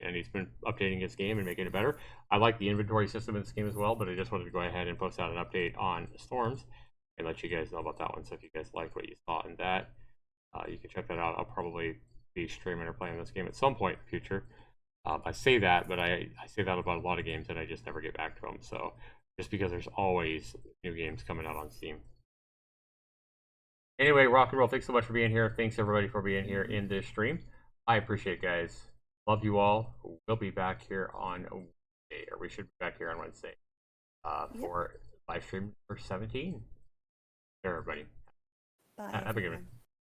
Speaker 1: and he's been updating his game and making it better. I like the inventory system in this game as well, but I just wanted to go ahead and post out an update on Storms and let you guys know about that one. So if you guys liked what you saw in that, you can check that out. I'll probably be streaming or playing this game at some point in the future. I say that, but I say that about a lot of games and I just never get back to them. So just because there's always new games coming out on Steam. Anyway, rock and roll, thanks so much for being here. Thanks everybody for being here in this stream. I appreciate it, guys. Love you all. We'll be back here on Wednesday, or we should be back here on Wednesday for live stream for 17. There, everybody.
Speaker 2: Bye,
Speaker 1: Have a good one.
Speaker 2: everyone.